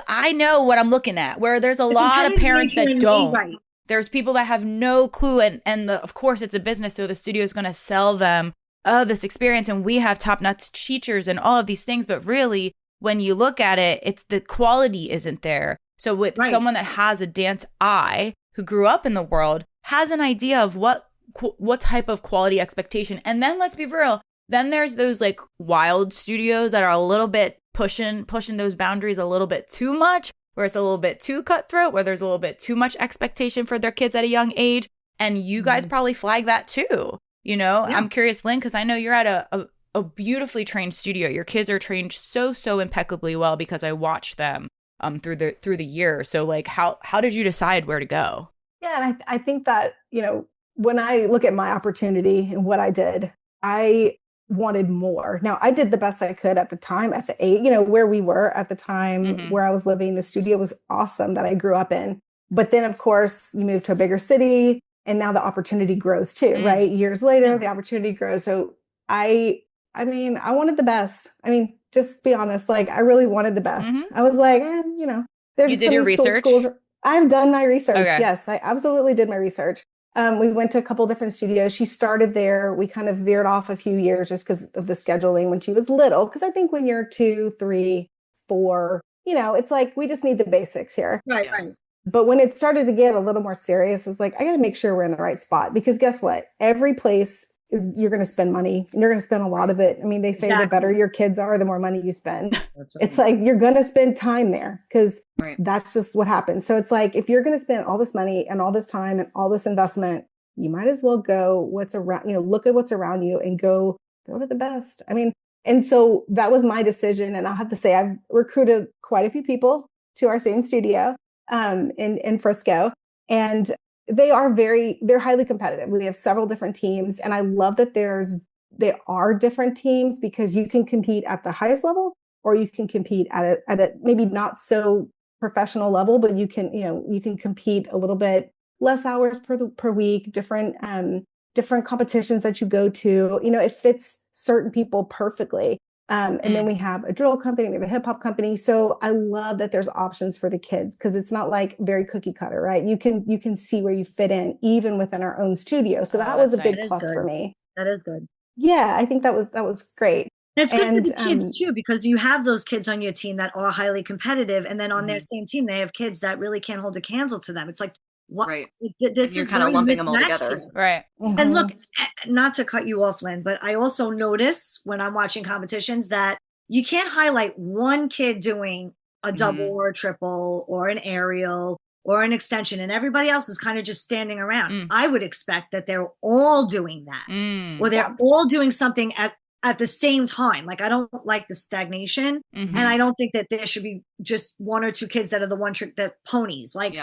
I know what I'm looking at, where there's a lot of parents that don't. Right. There's people that have no clue. And of course, it's a business. So the studio is going to sell them this experience. And we have top-notch teachers and all of these things. But really, when you look at it, it's the quality isn't there. So with someone that has a dance eye who grew up in the world, has an idea of what type of quality expectation. And then let's be real. Then there's those like wild studios that are a little bit pushing those boundaries a little bit too much, where it's a little bit too cutthroat, where there's a little bit too much expectation for their kids at a young age. And you guys probably flag that too. You know, I'm curious, Lynne, because I know you're at a beautifully trained studio. Your kids are trained so impeccably well because I watched them through the year. So like, how did you decide where to go? Yeah, and I think that, you know, when I look at my opportunity and what I did, I wanted more. Now, I did the best I could at the time, at the age, you know, where we were at the time, where I was living. The studio was awesome that I grew up in. But then, of course, you move to a bigger city, and now the opportunity grows too, right? Years later, the opportunity grows. So I mean, I wanted the best. I mean, just be honest, like I really wanted the best. I was like, you know, there's you did your research. I've done my research. Okay. Yes, I absolutely did my research. We went to a couple different studios. She started there. We kind of veered off a few years just because of the scheduling when she was little. Because I think when you're 2, 3, 4, you know, it's like we just need the basics here. Right. But when it started to get a little more serious, it's like, I got to make sure we're in the right spot. Because guess what? Every place you're going to spend money, and you're going to spend a lot of it. I mean, they say the better your kids are, the more money you spend. It's like, you're going to spend time there because that's just what happens. So it's like, if you're going to spend all this money and all this time and all this investment, you might as well go what's around, you know, look at what's around you and go to the best. I mean, and so that was my decision. And I'll have to say, I've recruited quite a few people to our same studio in Frisco, and they're highly competitive. We have several different teams, and I love that there are different teams because you can compete at the highest level, or you can compete at a maybe not so professional level, but you can compete a little bit less hours per week, different competitions that you go to. You know, it fits certain people perfectly. And then we have a drill company, we have a hip hop company. So I love that there's options for the kids because it's not like very cookie cutter, right? You can see where you fit in even within our own studio. So that was a big plus for me. That is good. Yeah, I think that was great. And it's good for the kids too, because you have those kids on your team that are highly competitive, and then on their same team, they have kids that really can't hold a candle to them. It's like, what? Right. This You're is kind of lumping them all mismatched together. here. Right. And look, not to cut you off, Lynn, but I also notice when I'm watching competitions that you can't highlight one kid doing a double or a triple or an aerial or an extension, and everybody else is kind of just standing around. I would expect that they're all doing that, or they're all doing something at the same time. Like, I don't like the stagnation, and I don't think that there should be just one or two kids that are the one trick that ponies. Like,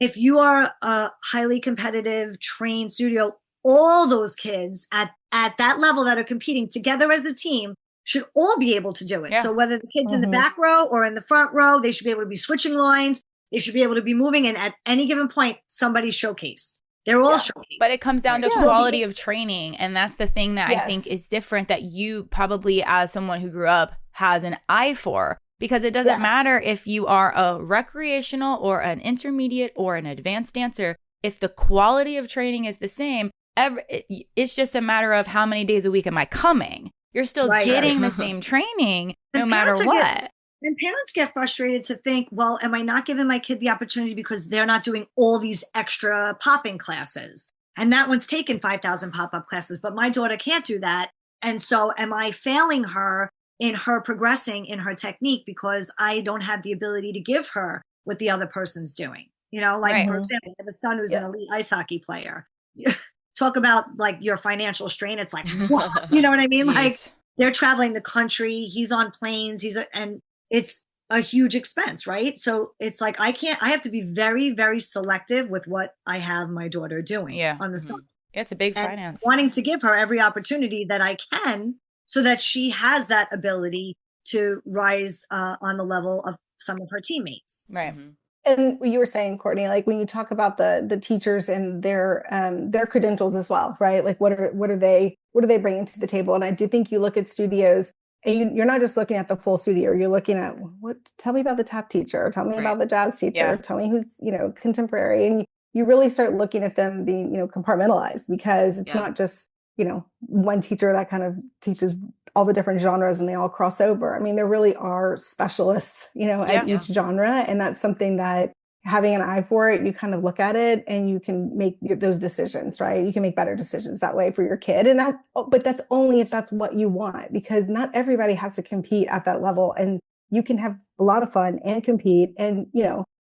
if you are a highly competitive trained studio, all those kids at that level that are competing together as a team should all be able to do it. So whether the kids in the back row or in the front row, they should be able to be switching lines. They should be able to be moving, and at any given point, somebody's showcased. They're all showcased. But it comes down to quality of training. And that's the thing that I think is different, that you probably, as someone who grew up, has an eye for. Because it doesn't matter if you are a recreational or an intermediate or an advanced dancer. If the quality of training is the same, it's just a matter of how many days a week am I coming. You're still getting the same training no matter what. And parents get frustrated to think, well, am I not giving my kid the opportunity because they're not doing all these extra popping classes? And that one's taken 5,000 pop-up classes, but my daughter can't do that. And so am I failing her in her progressing in her technique because I don't have the ability to give her what the other person's doing. You know, like Right. for example, I have a son who's an elite ice hockey player. Talk about like your financial strain. It's like, what? You know what I mean? Like they're traveling the country. He's on planes. And it's a huge expense, right? So it's like, I have to be very, very selective with what I have my daughter doing on the side. It's a big And finance. wanting to give her every opportunity that I can so that she has that ability to rise on the level of some of her teammates. Right. And you were saying, Courtney, like when you talk about the teachers and their credentials as well, right? Like what are they bringing to the table? And I do think you look at studios and you're not just looking at the full studio. You're looking at tell me about the tap teacher, tell me about the jazz teacher, tell me who's, contemporary. And you really start looking at them being, compartmentalized because it's not just, one teacher that kind of teaches all the different genres and they all cross over. I mean, there really are specialists, at each genre. And that's something that having an eye for it, you kind of look at it and you can make those decisions, right? You can make better decisions that way for your kid. But that's only if that's what you want, because not everybody has to compete at that level. And you can have a lot of fun and compete and,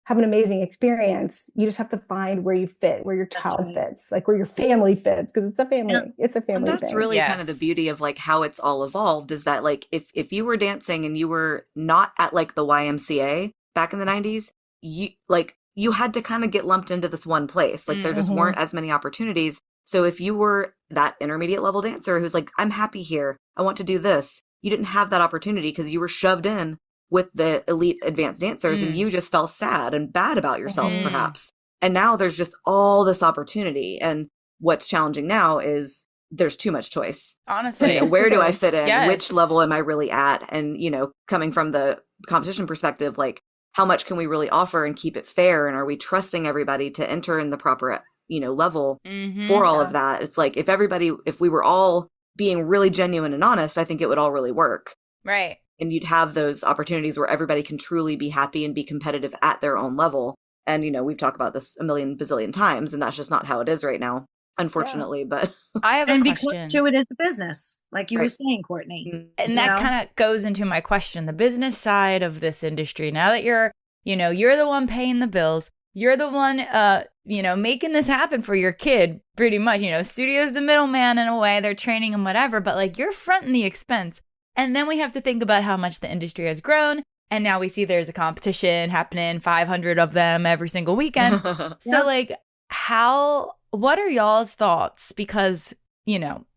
have an amazing experience. You just have to find where you fit, where your child fits, like where your family fits, because it's a family. It's a family and that's thing. really kind of the beauty of like how it's all evolved is that like if you were dancing and you were not at like the YMCA back in the 90s, you had to kind of get lumped into this one place. Like there just weren't as many opportunities. So if you were that intermediate level dancer who's like, I'm happy here, I want to do this, you didn't have that opportunity because you were shoved in with the elite advanced dancers and you just felt sad and bad about yourself perhaps. And now there's just all this opportunity. And what's challenging now is there's too much choice. Honestly. Where do I fit in? Yes. Which level am I really at? And, coming from the competition perspective, like how much can we really offer and keep it fair? And are we trusting everybody to enter in the proper, level for all of that? It's like if we were all being really genuine and honest, I think it would all really work. Right. And you'd have those opportunities where everybody can truly be happy and be competitive at their own level. And, we've talked about this a million bazillion times, and that's just not how it is right now, unfortunately. But I have a question. Because too, it is a business, like you were saying, Courtney. And that kind of goes into my question, the business side of this industry. Now that you're the one paying the bills, you're the one, making this happen for your kid, pretty much. Studio's the middleman in a way, they're training and whatever, but like you're fronting the expense. And then we have to think about how much the industry has grown. And now we see there's a competition happening, 500 of them every single weekend. So like what are y'all's thoughts? Because,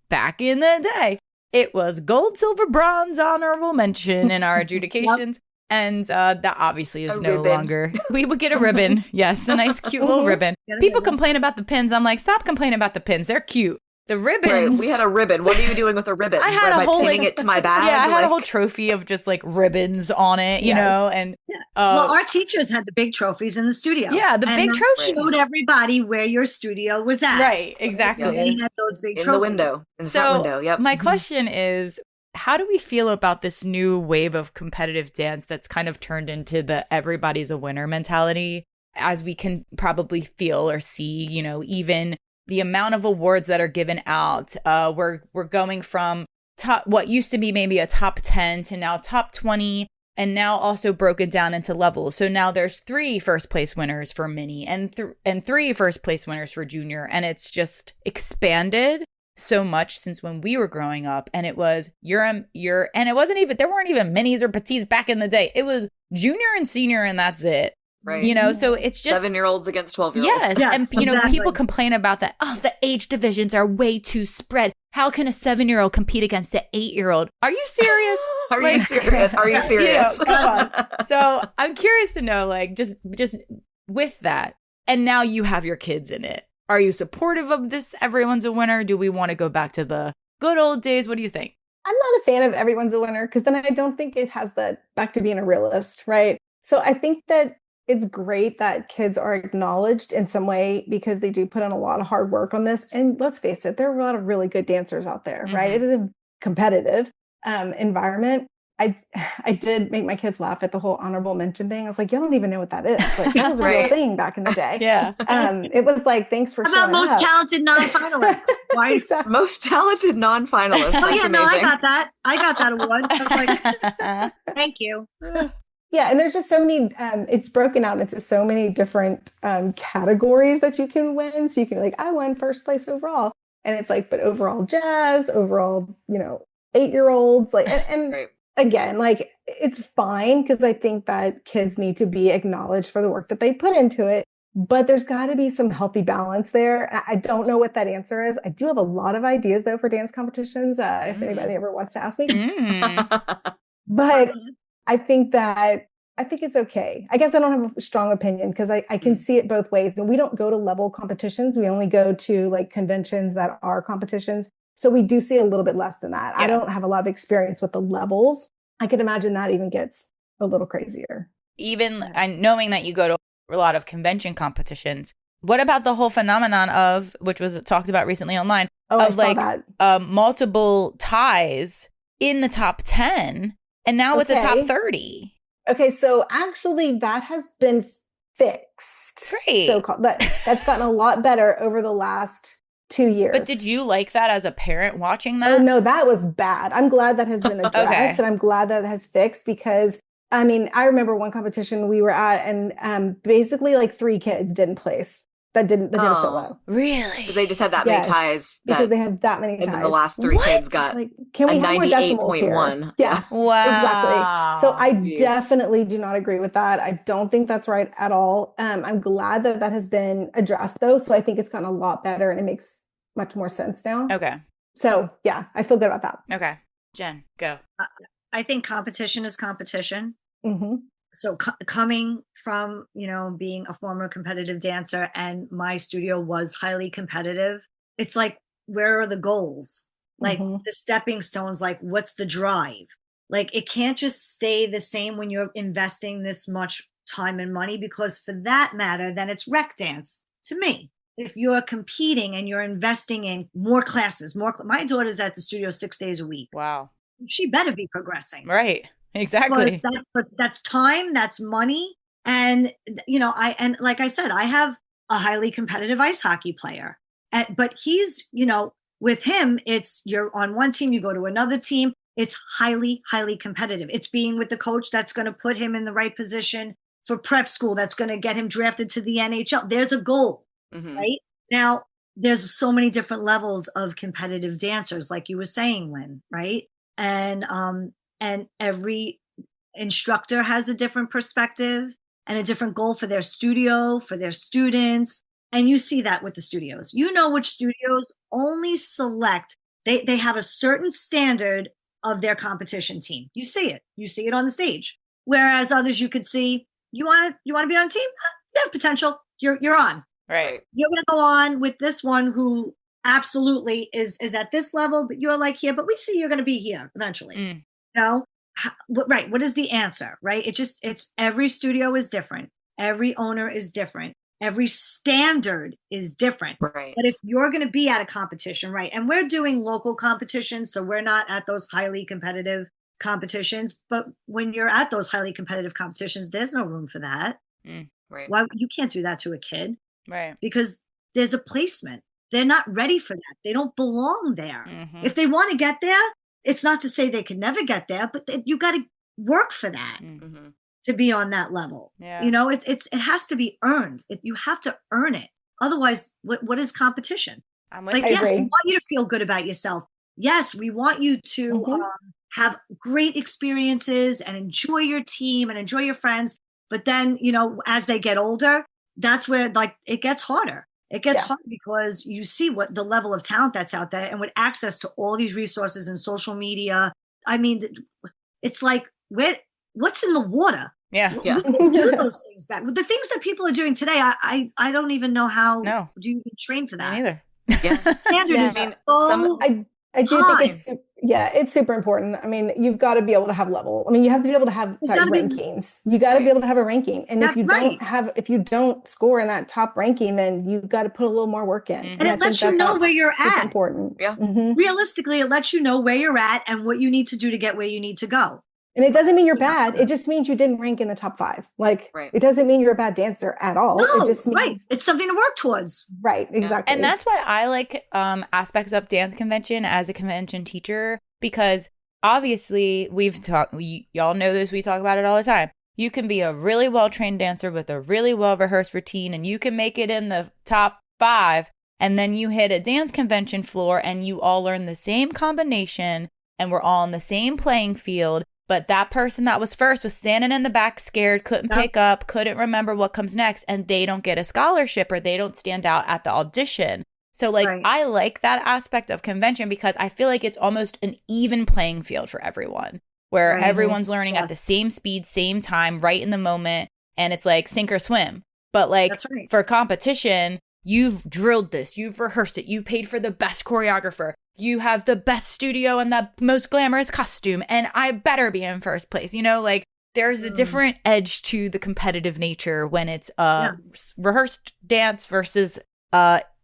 back in the day, it was gold, silver, bronze, honorable mention in our adjudications. And that obviously is no longer. We would get a ribbon. Yes, a nice, cute little ribbon. People complain about the pins. I'm like, stop complaining about the pins. They're cute. The ribbons. Right, we had a ribbon. What are you doing with a ribbon? I had pinning it to my bag? Yeah, I had a whole trophy of just like ribbons on it, you know, and well, our teachers had the big trophies in the studio. Yeah, the big trophy showed everybody where your studio was at. Right, exactly. They had those big in trophies. the window, in the front window. Yep. My question is, how do we feel about this new wave of competitive dance that's kind of turned into the everybody's a winner mentality? As we can probably feel or see, even the amount of awards that are given out, we're going from what used to be maybe a top 10 to now top 20, and now also broken down into levels. So now there's 3 first place winners for mini and 3 first place winners for junior, and it's just expanded so much since when we were growing up. And it was and it wasn't even, there weren't even minis or petites back in the day. It was junior and senior, and that's it. Right. So it's just 7-year-olds against 12-year-olds. Yes. And, exactly. People complain about that. Oh, the age divisions are way too spread. How can a 7-year-old compete against an 8-year-old? Are you serious? Are you serious? Are you serious? Come on. So I'm curious to know, just with that. And now you have your kids in it. Are you supportive of this? Everyone's a winner. Do we want to go back to the good old days? What do you think? I'm not a fan of everyone's a winner, because then I don't think it has that back to being a realist, right? So I think that it's great that kids are acknowledged in some way, because they do put in a lot of hard work on this. And let's face it, there are a lot of really good dancers out there, right? It is a competitive environment. I did make my kids laugh at the whole honorable mention thing. I was like, y'all don't even know what that is. Like that was a real thing back in the day. Yeah. It was like, thanks for How showing about most up. talented non-finalists? Why? Exactly. Most talented non-finalist. Oh yeah, That's no, I amazing. got that. I got that award. I was like, thank you. Yeah, and there's just so many, it's broken out into so many different categories that you can win. So you can like, I won first place overall. And it's like, but overall jazz, overall, 8-year-olds, like, and Right. again, like, it's fine because I think that kids need to be acknowledged for the work that they put into it. But there's got to be some healthy balance there. I don't know what that answer is. I do have a lot of ideas, though, for dance competitions, if anybody ever wants to ask me. But I think it's okay. I guess I don't have a strong opinion because I can see it both ways. And we don't go to level competitions. We only go to like conventions that are competitions. So we do see a little bit less than that. Yeah. I don't have a lot of experience with the levels. I could imagine that even gets a little crazier. Even knowing that you go to a lot of convention competitions, what about the whole phenomenon of, which was talked about recently online, I of saw like multiple ties in the top 10 and now it's the top 30? Okay, so actually that has been fixed. Great. So-called. That's gotten a lot better over the last 2 years. But did you like that as a parent watching that? Oh, no, that was bad. I'm glad that has been addressed and I'm glad that has fixed because, I mean, I remember one competition we were at and basically like 3 kids didn't place. That did a solo. Really? Because they just had that many ties. Because they had that many ties. And then the last 3 kids got like, can we have more decimals here? 98.1. Yeah. Wow. Exactly. So I definitely do not agree with that. I don't think that's right at all. I'm glad that has been addressed though. So I think it's gotten a lot better and it makes much more sense now. Okay. So yeah, I feel good about that. Okay. Jen, go. I think competition is competition. Mm-hmm. So coming from, being a former competitive dancer and my studio was highly competitive, it's like, where are the goals? Like the stepping stones, like what's the drive? Like it can't just stay the same when you're investing this much time and money, because for that matter, then it's rec dance to me. If you're competing and you're investing in more classes, my daughter's at the studio 6 days a week. Wow. She better be progressing. Right. Exactly. That's time, that's money. And, like I said, I have a highly competitive ice hockey player, but he's, with him, it's you're on one team, you go to another team. It's highly, highly competitive. It's being with the coach that's going to put him in the right position for prep school. That's going to get him drafted to the NHL. There's a goal, right? Now, there's so many different levels of competitive dancers, like you were saying, Lynn, right? And every instructor has a different perspective and a different goal for their studio, for their students. And you see that with the studios. Which studios only select, they have a certain standard of their competition team. You see it. You see it on the stage. Whereas others you could see, you want to be on a team? You have potential. You're on. Right. You're going to go on with this one who absolutely is at this level, but you're like here, but we see you're going to be here eventually. Right. What is the answer? Right. It's every studio is different. Every owner is different. Every standard is different. Right. But if you're going to be at a competition, right, and we're doing local competitions, so we're not at those highly competitive competitions, but when you're at those highly competitive competitions, there's no room for that. Right. Why you can't do that to a kid? Right. Because there's a placement. They're not ready for that. They don't belong there. If they want to get there, it's not to say they can never get there, but you got to work for that to be on that level. Yeah. It has to be earned. You have to earn it. Otherwise, what is competition? Yes, we want you to feel good about yourself. Yes, we want you to have great experiences and enjoy your team and enjoy your friends. But then, as they get older, that's where it gets harder. It gets hard because you see what the level of talent that's out there, and with access to all these resources and social media. I mean, it's like, what's in the water? Yeah. Do those things back. With the things that people are doing today, I don't even know how. No. Do you even train for that? Me neither. Yeah. Standard is I do think it's super important. I mean, you've got to be able to have level. I mean, you have to be able to have rankings. You got to be able to have a ranking. And if you don't score in that top ranking, then you've got to put a little more work in. And it lets you know where you're at. Important. Yeah. Realistically, it lets you know where you're at and what you need to do to get where you need to go. And it doesn't mean you're bad. It just means you didn't rank in the top 5. Like, it doesn't mean you're a bad dancer at all. No, it just means it's something to work towards. Right, exactly. And that's why I like aspects of dance convention as a convention teacher, because obviously y'all know this, we talk about it all the time. You can be a really well-trained dancer with a really well-rehearsed routine, and you can make it in the top 5, and then you hit a dance convention floor and you all learn the same combination and we're all on the same playing field. But that person that was first was standing in the back scared, couldn't pick up, couldn't remember what comes next, and they don't get a scholarship or they don't stand out at the audition. So like, I like that aspect of convention because I feel like it's almost an even playing field for everyone, where everyone's learning at the same speed, same time, right in the moment. And it's like sink or swim. But like for competition, you've drilled this, you've rehearsed it, you paid for the best choreographer. You have the best studio and the most glamorous costume, and I better be in first place. You know, like there's a different edge to the competitive nature when it's rehearsed dance versus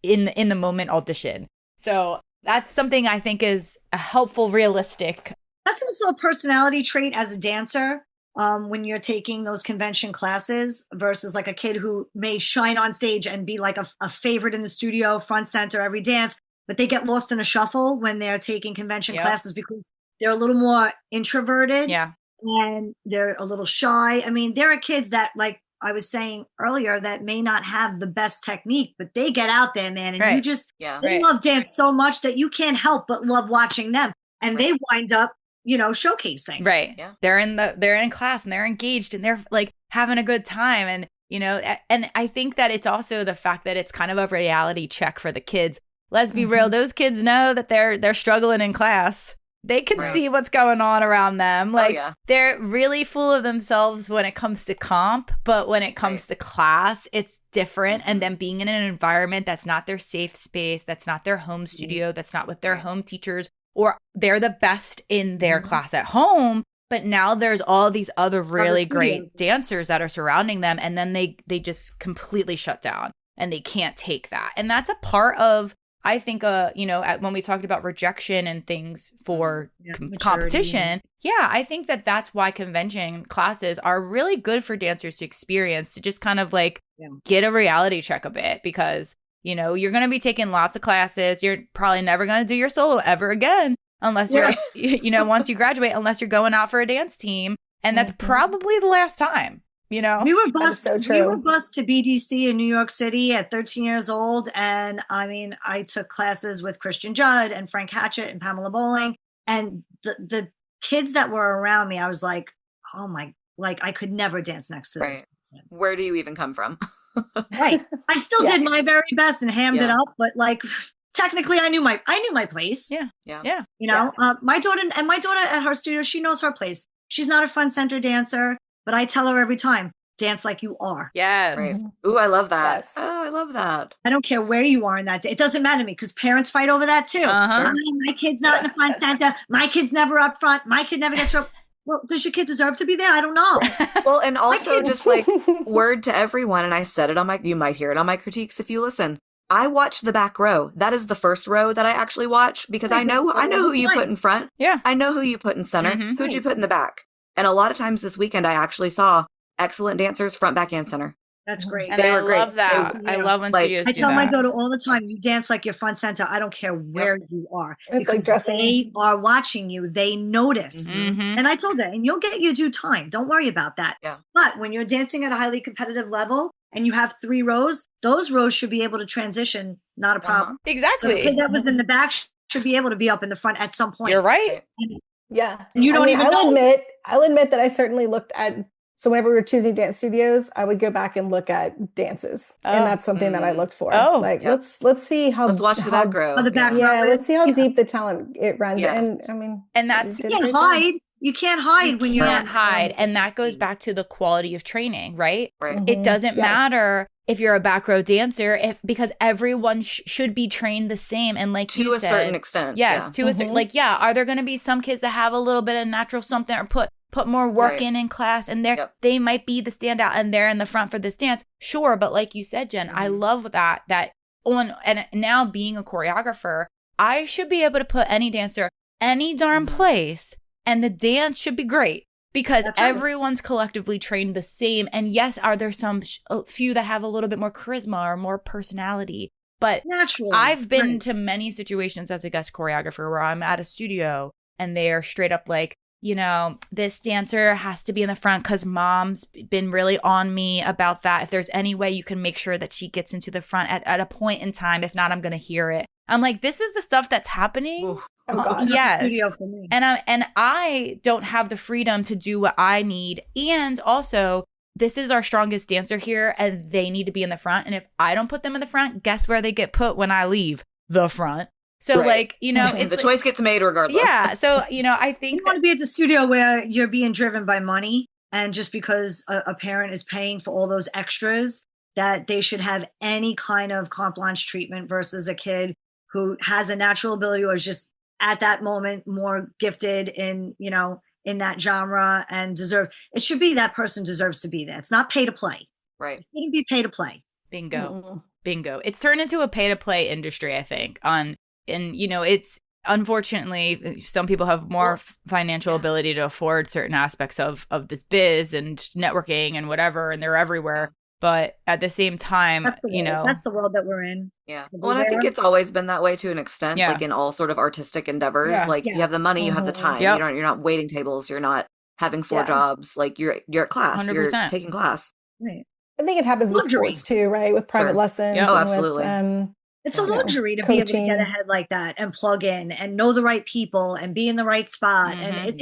in the moment audition. So that's something I think is a helpful, realistic. That's also a personality trait as a dancer. When you're taking those convention classes versus like a kid who may shine on stage and be like a favorite in the studio, front center, every dance. But they get lost in a shuffle when they're taking convention classes because they're a little more introverted and they're a little shy. I mean, there are kids that, like I was saying earlier, that may not have the best technique, but they get out there, man. And you just they love dance so much that you can't help but love watching them. And they wind up, showcasing. Right. Yeah. They're in class and they're engaged and they're like having a good time. And, and I think that it's also the fact that it's kind of a reality check for the kids. Let's be real. Those kids know that they're struggling in class. They can see what's going on around them. Like they're really full of themselves when it comes to comp, but when it comes to class, it's different. And then being in an environment that's not their safe space, that's not their home studio, that's not with their home teachers, or they're the best in their class at home. But now there's all these other really great dancers that are surrounding them. And then they just completely shut down and they can't take that. And that's a part of, I think, when we talked about rejection and things for competition, I think that's why convention classes are really good for dancers to experience, to just kind of like get a reality check a bit, because, you're going to be taking lots of classes. You're probably never going to do your solo ever again unless you're, once you graduate, unless you're going out for a dance team. And that's probably the last time. We were bused to BDC in New York City at 13 years old. And I mean, I took classes with Christian Judd and Frank Hatchett and Pamela Bowling. And the kids that were around me, I was like, oh my, like I could never dance next to this person. Where do you even come from? Right. I still did my very best and hammed it up. But like, technically I knew my place. My daughter at her studio, she knows her place. She's not a front center dancer. But I tell her every time, dance like you are. Yes. Right. Ooh, I love that. Yes. Oh, I love that. I don't care where you are in that day. It doesn't matter to me because parents fight over that too. My kid's not in the front center. My kid's never up front. My kid never gets up. Well, does your kid deserve to be there? I don't know. Well, and also just like word to everyone. And I said it you might hear it on my critiques if you listen. I watch the back row. That is the first row that I actually watch because I know who you put in front. Yeah. I know who you put in center. Who'd you put in the back? And a lot of times this weekend, I actually saw excellent dancers front, back, and center. That's great. And I love that. I love when studios do that. I tell my daughter all the time, you dance like your front center. I don't care where you are. It's like dressing. They are watching you. They notice. And I told her, and you'll get your due time. Don't worry about that. Yeah. But when you're dancing at a highly competitive level and you have 3 rows, those rows should be able to transition. Not a problem. Exactly. So the kid that was in the back should be able to be up in the front at some point. You're right. Yeah. And you don't even know. I'll admit that I certainly looked at, so whenever we were choosing dance studios, I would go back and look at dances. And that's something that I looked for. Let's see how. Let's watch the back row. Let's see how deep the talent it runs. Yes. And I mean, and that's, you can't hide. You can't hide when you're can't hide. And that goes back to the quality of training, right? It doesn't matter if you're a back row dancer, because everyone should be trained the same. And like you said, to a certain extent. Yes, to a certain, are there going to be some kids that have a little bit of natural something or put more work in class and they might be the standout and they're in the front for this dance? Sure. But like you said, Jen, I love that and now being a choreographer, I should be able to put any dancer any darn place and the dance should be great. because That's right. everyone's collectively trained the same. And yes, are there some few that have a little bit more charisma or more personality? But Naturally. I've been to many situations as a guest choreographer where I'm at a studio and they're straight up like, you know, this dancer has to be in the front because mom's been really on me about that. If there's any way you can make sure that she gets into the front at a point in time, if not, I'm going to hear it. I'm like, this is the stuff that's happening. Oh, gosh. Yes. For me. And I don't have the freedom to do what I need. And also, this is our strongest dancer here and they need to be in the front. And if I don't put them in the front, guess where they get put when I leave? The front. So like, you know, it's the choice gets made regardless. Yeah. So, you know, I think you want to be at the studio where you're being driven by money. And just because a parent is paying for all those extras, that they should have any kind of carte blanche treatment versus a kid who has a natural ability or is just at that moment more gifted in, you know, in that genre and it should be that person deserves to be there. It's not pay to play. Right. It shouldn't be pay to play. Bingo. Bingo. It's turned into a pay to play industry, I think. And, you know, it's unfortunately, some people have more financial ability to afford certain aspects of this biz and networking and whatever, and they're everywhere. But at the same time, you know, that's the world that we're in. Yeah. Well, and I think it's always been that way to an extent, like in all sort of artistic endenvers. Yeah. Like you have the money, you have the time. Yep. You're not waiting tables. You're not having 4 jobs. Like you're at class. 100%. You're taking class. Right. I think it happens with sports too, right? With private lessons. Yep. Oh, and absolutely. With, it's a luxury to be able to get ahead like that and plug in and know the right people and be in the right spot. And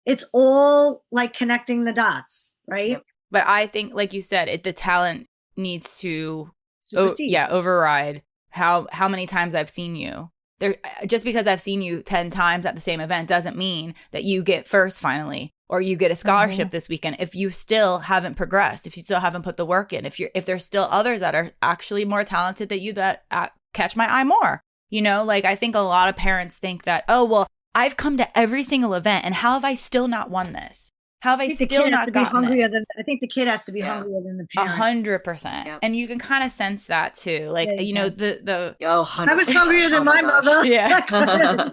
it's all like connecting the dots, right? Yep. But I think, like you said, the talent needs to Supersede. override how many times I've seen you. There, just because I've seen you 10 times at the same event doesn't mean that you get first finally or you get a scholarship this weekend if you still haven't progressed, if you still haven't put the work in, if there's still others that are actually more talented than you that catch my eye more. You know, like I think a lot of parents think that, oh, well, I've come to every single event and how have I still not won this? How have I still not gotten this? I think the kid has to be hungrier than the parent. 100%. Yep. And you can kind of sense that too. Like, you know, the I was hungrier than my mother. Yeah.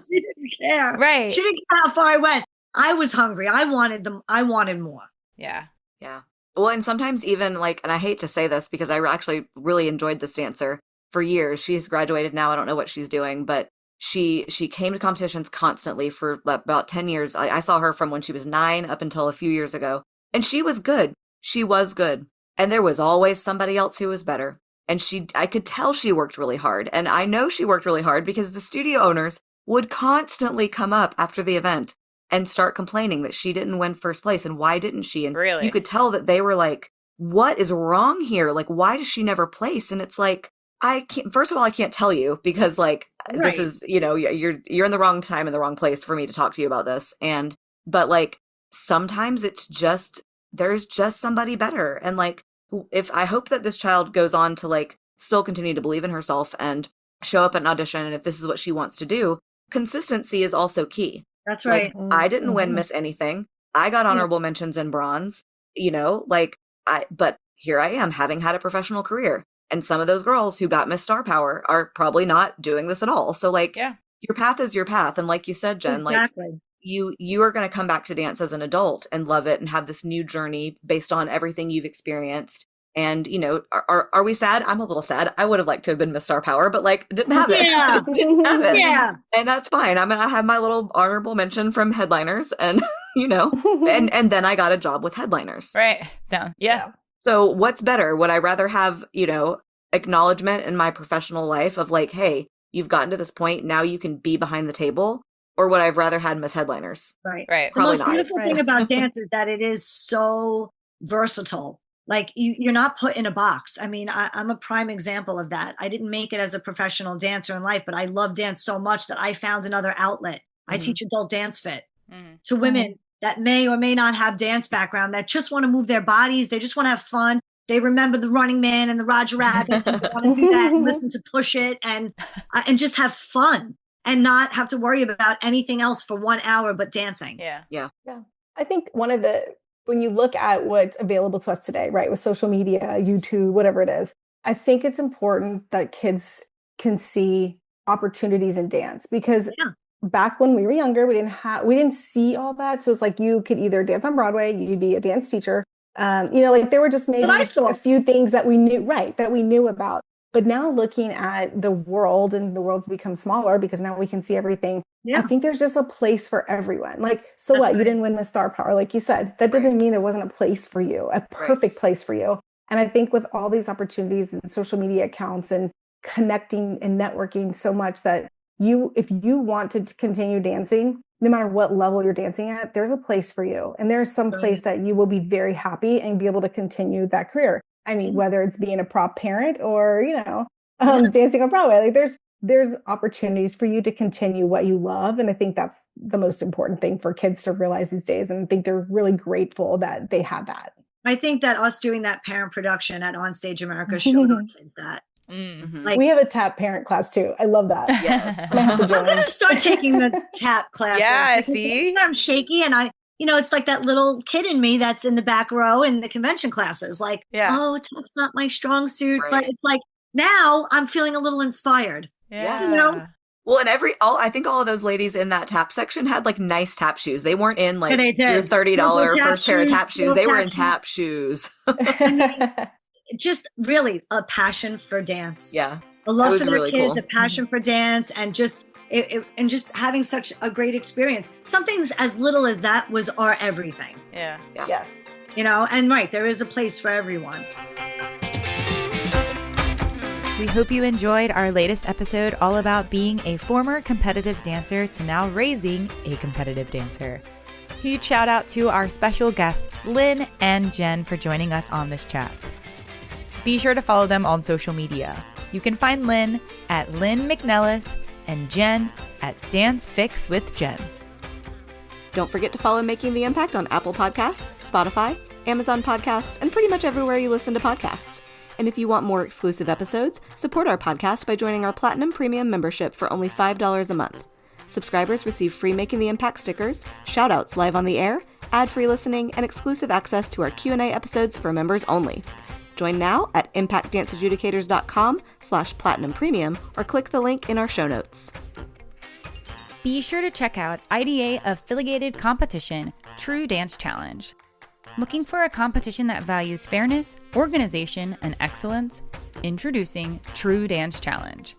She didn't care. Right. She didn't care how far I went. I was hungry. I wanted more. Yeah. Yeah. Well, and sometimes even like, and I hate to say this because I actually really enjoyed this dancer for years. She's graduated now. I don't know what she's doing, but she came to competitions constantly for about 10 years. I saw her from when she was 9 up until a few years ago. And she was good. She was good. And there was always somebody else who was better. And I could tell she worked really hard. And I know she worked really hard because the studio owners would constantly come up after the event and start complaining that she didn't win first place. And why didn't she? And really? You could tell that they were like, what is wrong here? Like, why does she never place? And it's like, first of all, I can't tell you because like, this is, you know, you're in the wrong time in the wrong place for me to talk to you about this. But like, sometimes it's just, there's just somebody better. And like, I hope that this child goes on to like still continue to believe in herself and show up at an audition. And if this is what she wants to do, consistency is also key. That's right. Like, I didn't win Miss Anything. I got honorable mentions in bronze, you know, like but here I am having had a professional career. And some of those girls who got Miss Star Power are probably not doing this at all. So like your path is your path. And like you said, Jen, like you are going to come back to dance as an adult and love it and have this new journey based on everything you've experienced. And, you know, are we sad? I'm a little sad. I would have liked to have been Miss Star Power, but like didn't have it. Yeah. Just didn't have it. Yeah. And that's fine. I'm going to have my little honorable mention from Headliners and, you know, and then I got a job with Headliners. Right. Down. Yeah. So what's better? Would I rather have, you know, acknowledgement in my professional life of like, hey, you've gotten to this point, now you can be behind the table? Or would I have rather had Miss Headliners? Right. Probably the most not. beautiful thing about dance is that it is so versatile. Like you're not put in a box. I mean, I'm a prime example of that. I didn't make it as a professional dancer in life, but I love dance so much that I found another outlet. I teach adult dance fit to women that may or may not have dance background, that just want to move their bodies. They just want to have fun. They remember the Running Man and the Roger Rabbit. And they want to do that and listen to Push It and just have fun and not have to worry about anything else for 1 hour but dancing. Yeah. I think when you look at what's available to us today, right, with social media, YouTube, whatever it is, I think it's important that kids can see opportunities in dance because back when we were younger, we didn't see all that. So it's like you could either dance on Broadway, you'd be a dance teacher. Like there were just maybe a few things that we knew about. But now looking at the world, and the world's become smaller because now we can see everything. Yeah. I think there's just a place for everyone. Like, so what? You didn't win Miss Star Power, like you said. That doesn't mean there wasn't a place for you, a perfect place for you. And I think with all these opportunities and social media accounts and connecting and networking so much, that if you want to continue dancing, no matter what level you're dancing at, there's a place for you. And there's some place that you will be very happy and be able to continue that career. I mean, whether it's being a prop parent or, dancing on Broadway, like there's opportunities for you to continue what you love. And I think that's the most important thing for kids to realize these days. And I think they're really grateful that they have that. I think that us doing that parent production at Onstage America showed our kids that. Mm-hmm. Like, we have a tap parent class too. I love that. Yes. I'm going to start taking the tap classes. Yeah, see? I'm shaky, and it's like that little kid in me that's in the back row in the convention classes. Like, tap's not my strong suit, but it's like now I'm feeling a little inspired. Yeah. Well, and I think all of those ladies in that tap section had like nice tap shoes. They weren't in like your $30 first pair of tap shoes. They were in tap shoes. Just really a passion for dance. Yeah. A love for their kids, a passion for dance, and just having such a great experience. Something as little as that was our everything. Yeah. Yes. And there is a place for everyone. We hope you enjoyed our latest episode all about being a former competitive dancer to now raising a competitive dancer. Huge shout out to our special guests, Lynne and Jen, for joining us on this chat. Be sure to follow them on social media. You can find Lynne at Lynne McNelis and Jen at Dance Fix with Jen. Don't forget to follow Making the Impact on Apple Podcasts, Spotify, Amazon Podcasts, and pretty much everywhere you listen to podcasts. And if you want more exclusive episodes, support our podcast by joining our Platinum Premium membership for only $5 a month. Subscribers receive free Making the Impact stickers, shout-outs live on the air, ad-free listening, and exclusive access to our Q&A episodes for members only. Join now at impactdanceadjudicators.com/platinum premium or click the link in our show notes. Be sure to check out IDA affiliated competition, True Dance Challenge. Looking for a competition that values fairness, organization, and excellence? Introducing True Dance Challenge.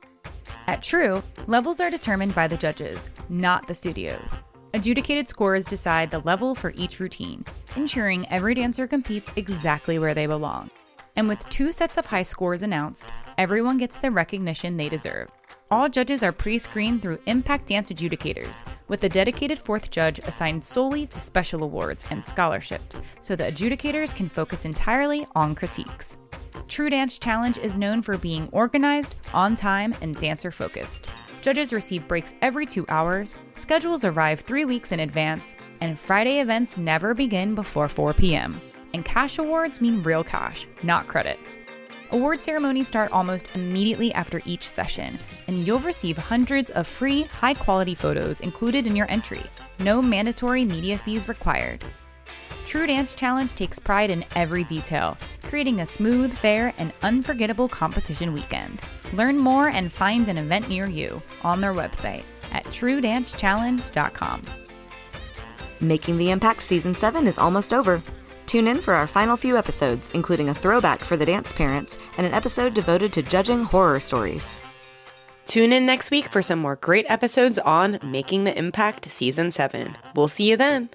At True, levels are determined by the judges, not the studios. Adjudicated scores decide the level for each routine, ensuring every dancer competes exactly where they belong. And with 2 sets of high scores announced, everyone gets the recognition they deserve. All judges are pre-screened through Impact Dance Adjudicators, with a dedicated 4th judge assigned solely to special awards and scholarships, so the adjudicators can focus entirely on critiques. True Dance Challenge is known for being organized, on time, and dancer-focused. Judges receive breaks every 2 hours, schedules arrive 3 weeks in advance, and Friday events never begin before 4 p.m. And cash awards mean real cash, not credits. Award ceremonies start almost immediately after each session, and you'll receive hundreds of free, high-quality photos included in your entry. No mandatory media fees required. True Dance Challenge takes pride in every detail, creating a smooth, fair, and unforgettable competition weekend. Learn more and find an event near you on their website at truedancechallenge.com. Making the Impact Season 7 is almost over. Tune in for our final few episodes, including a throwback for the dance parents and an episode devoted to judging horror stories. Tune in next week for some more great episodes on Making the Impact Season 7. We'll see you then.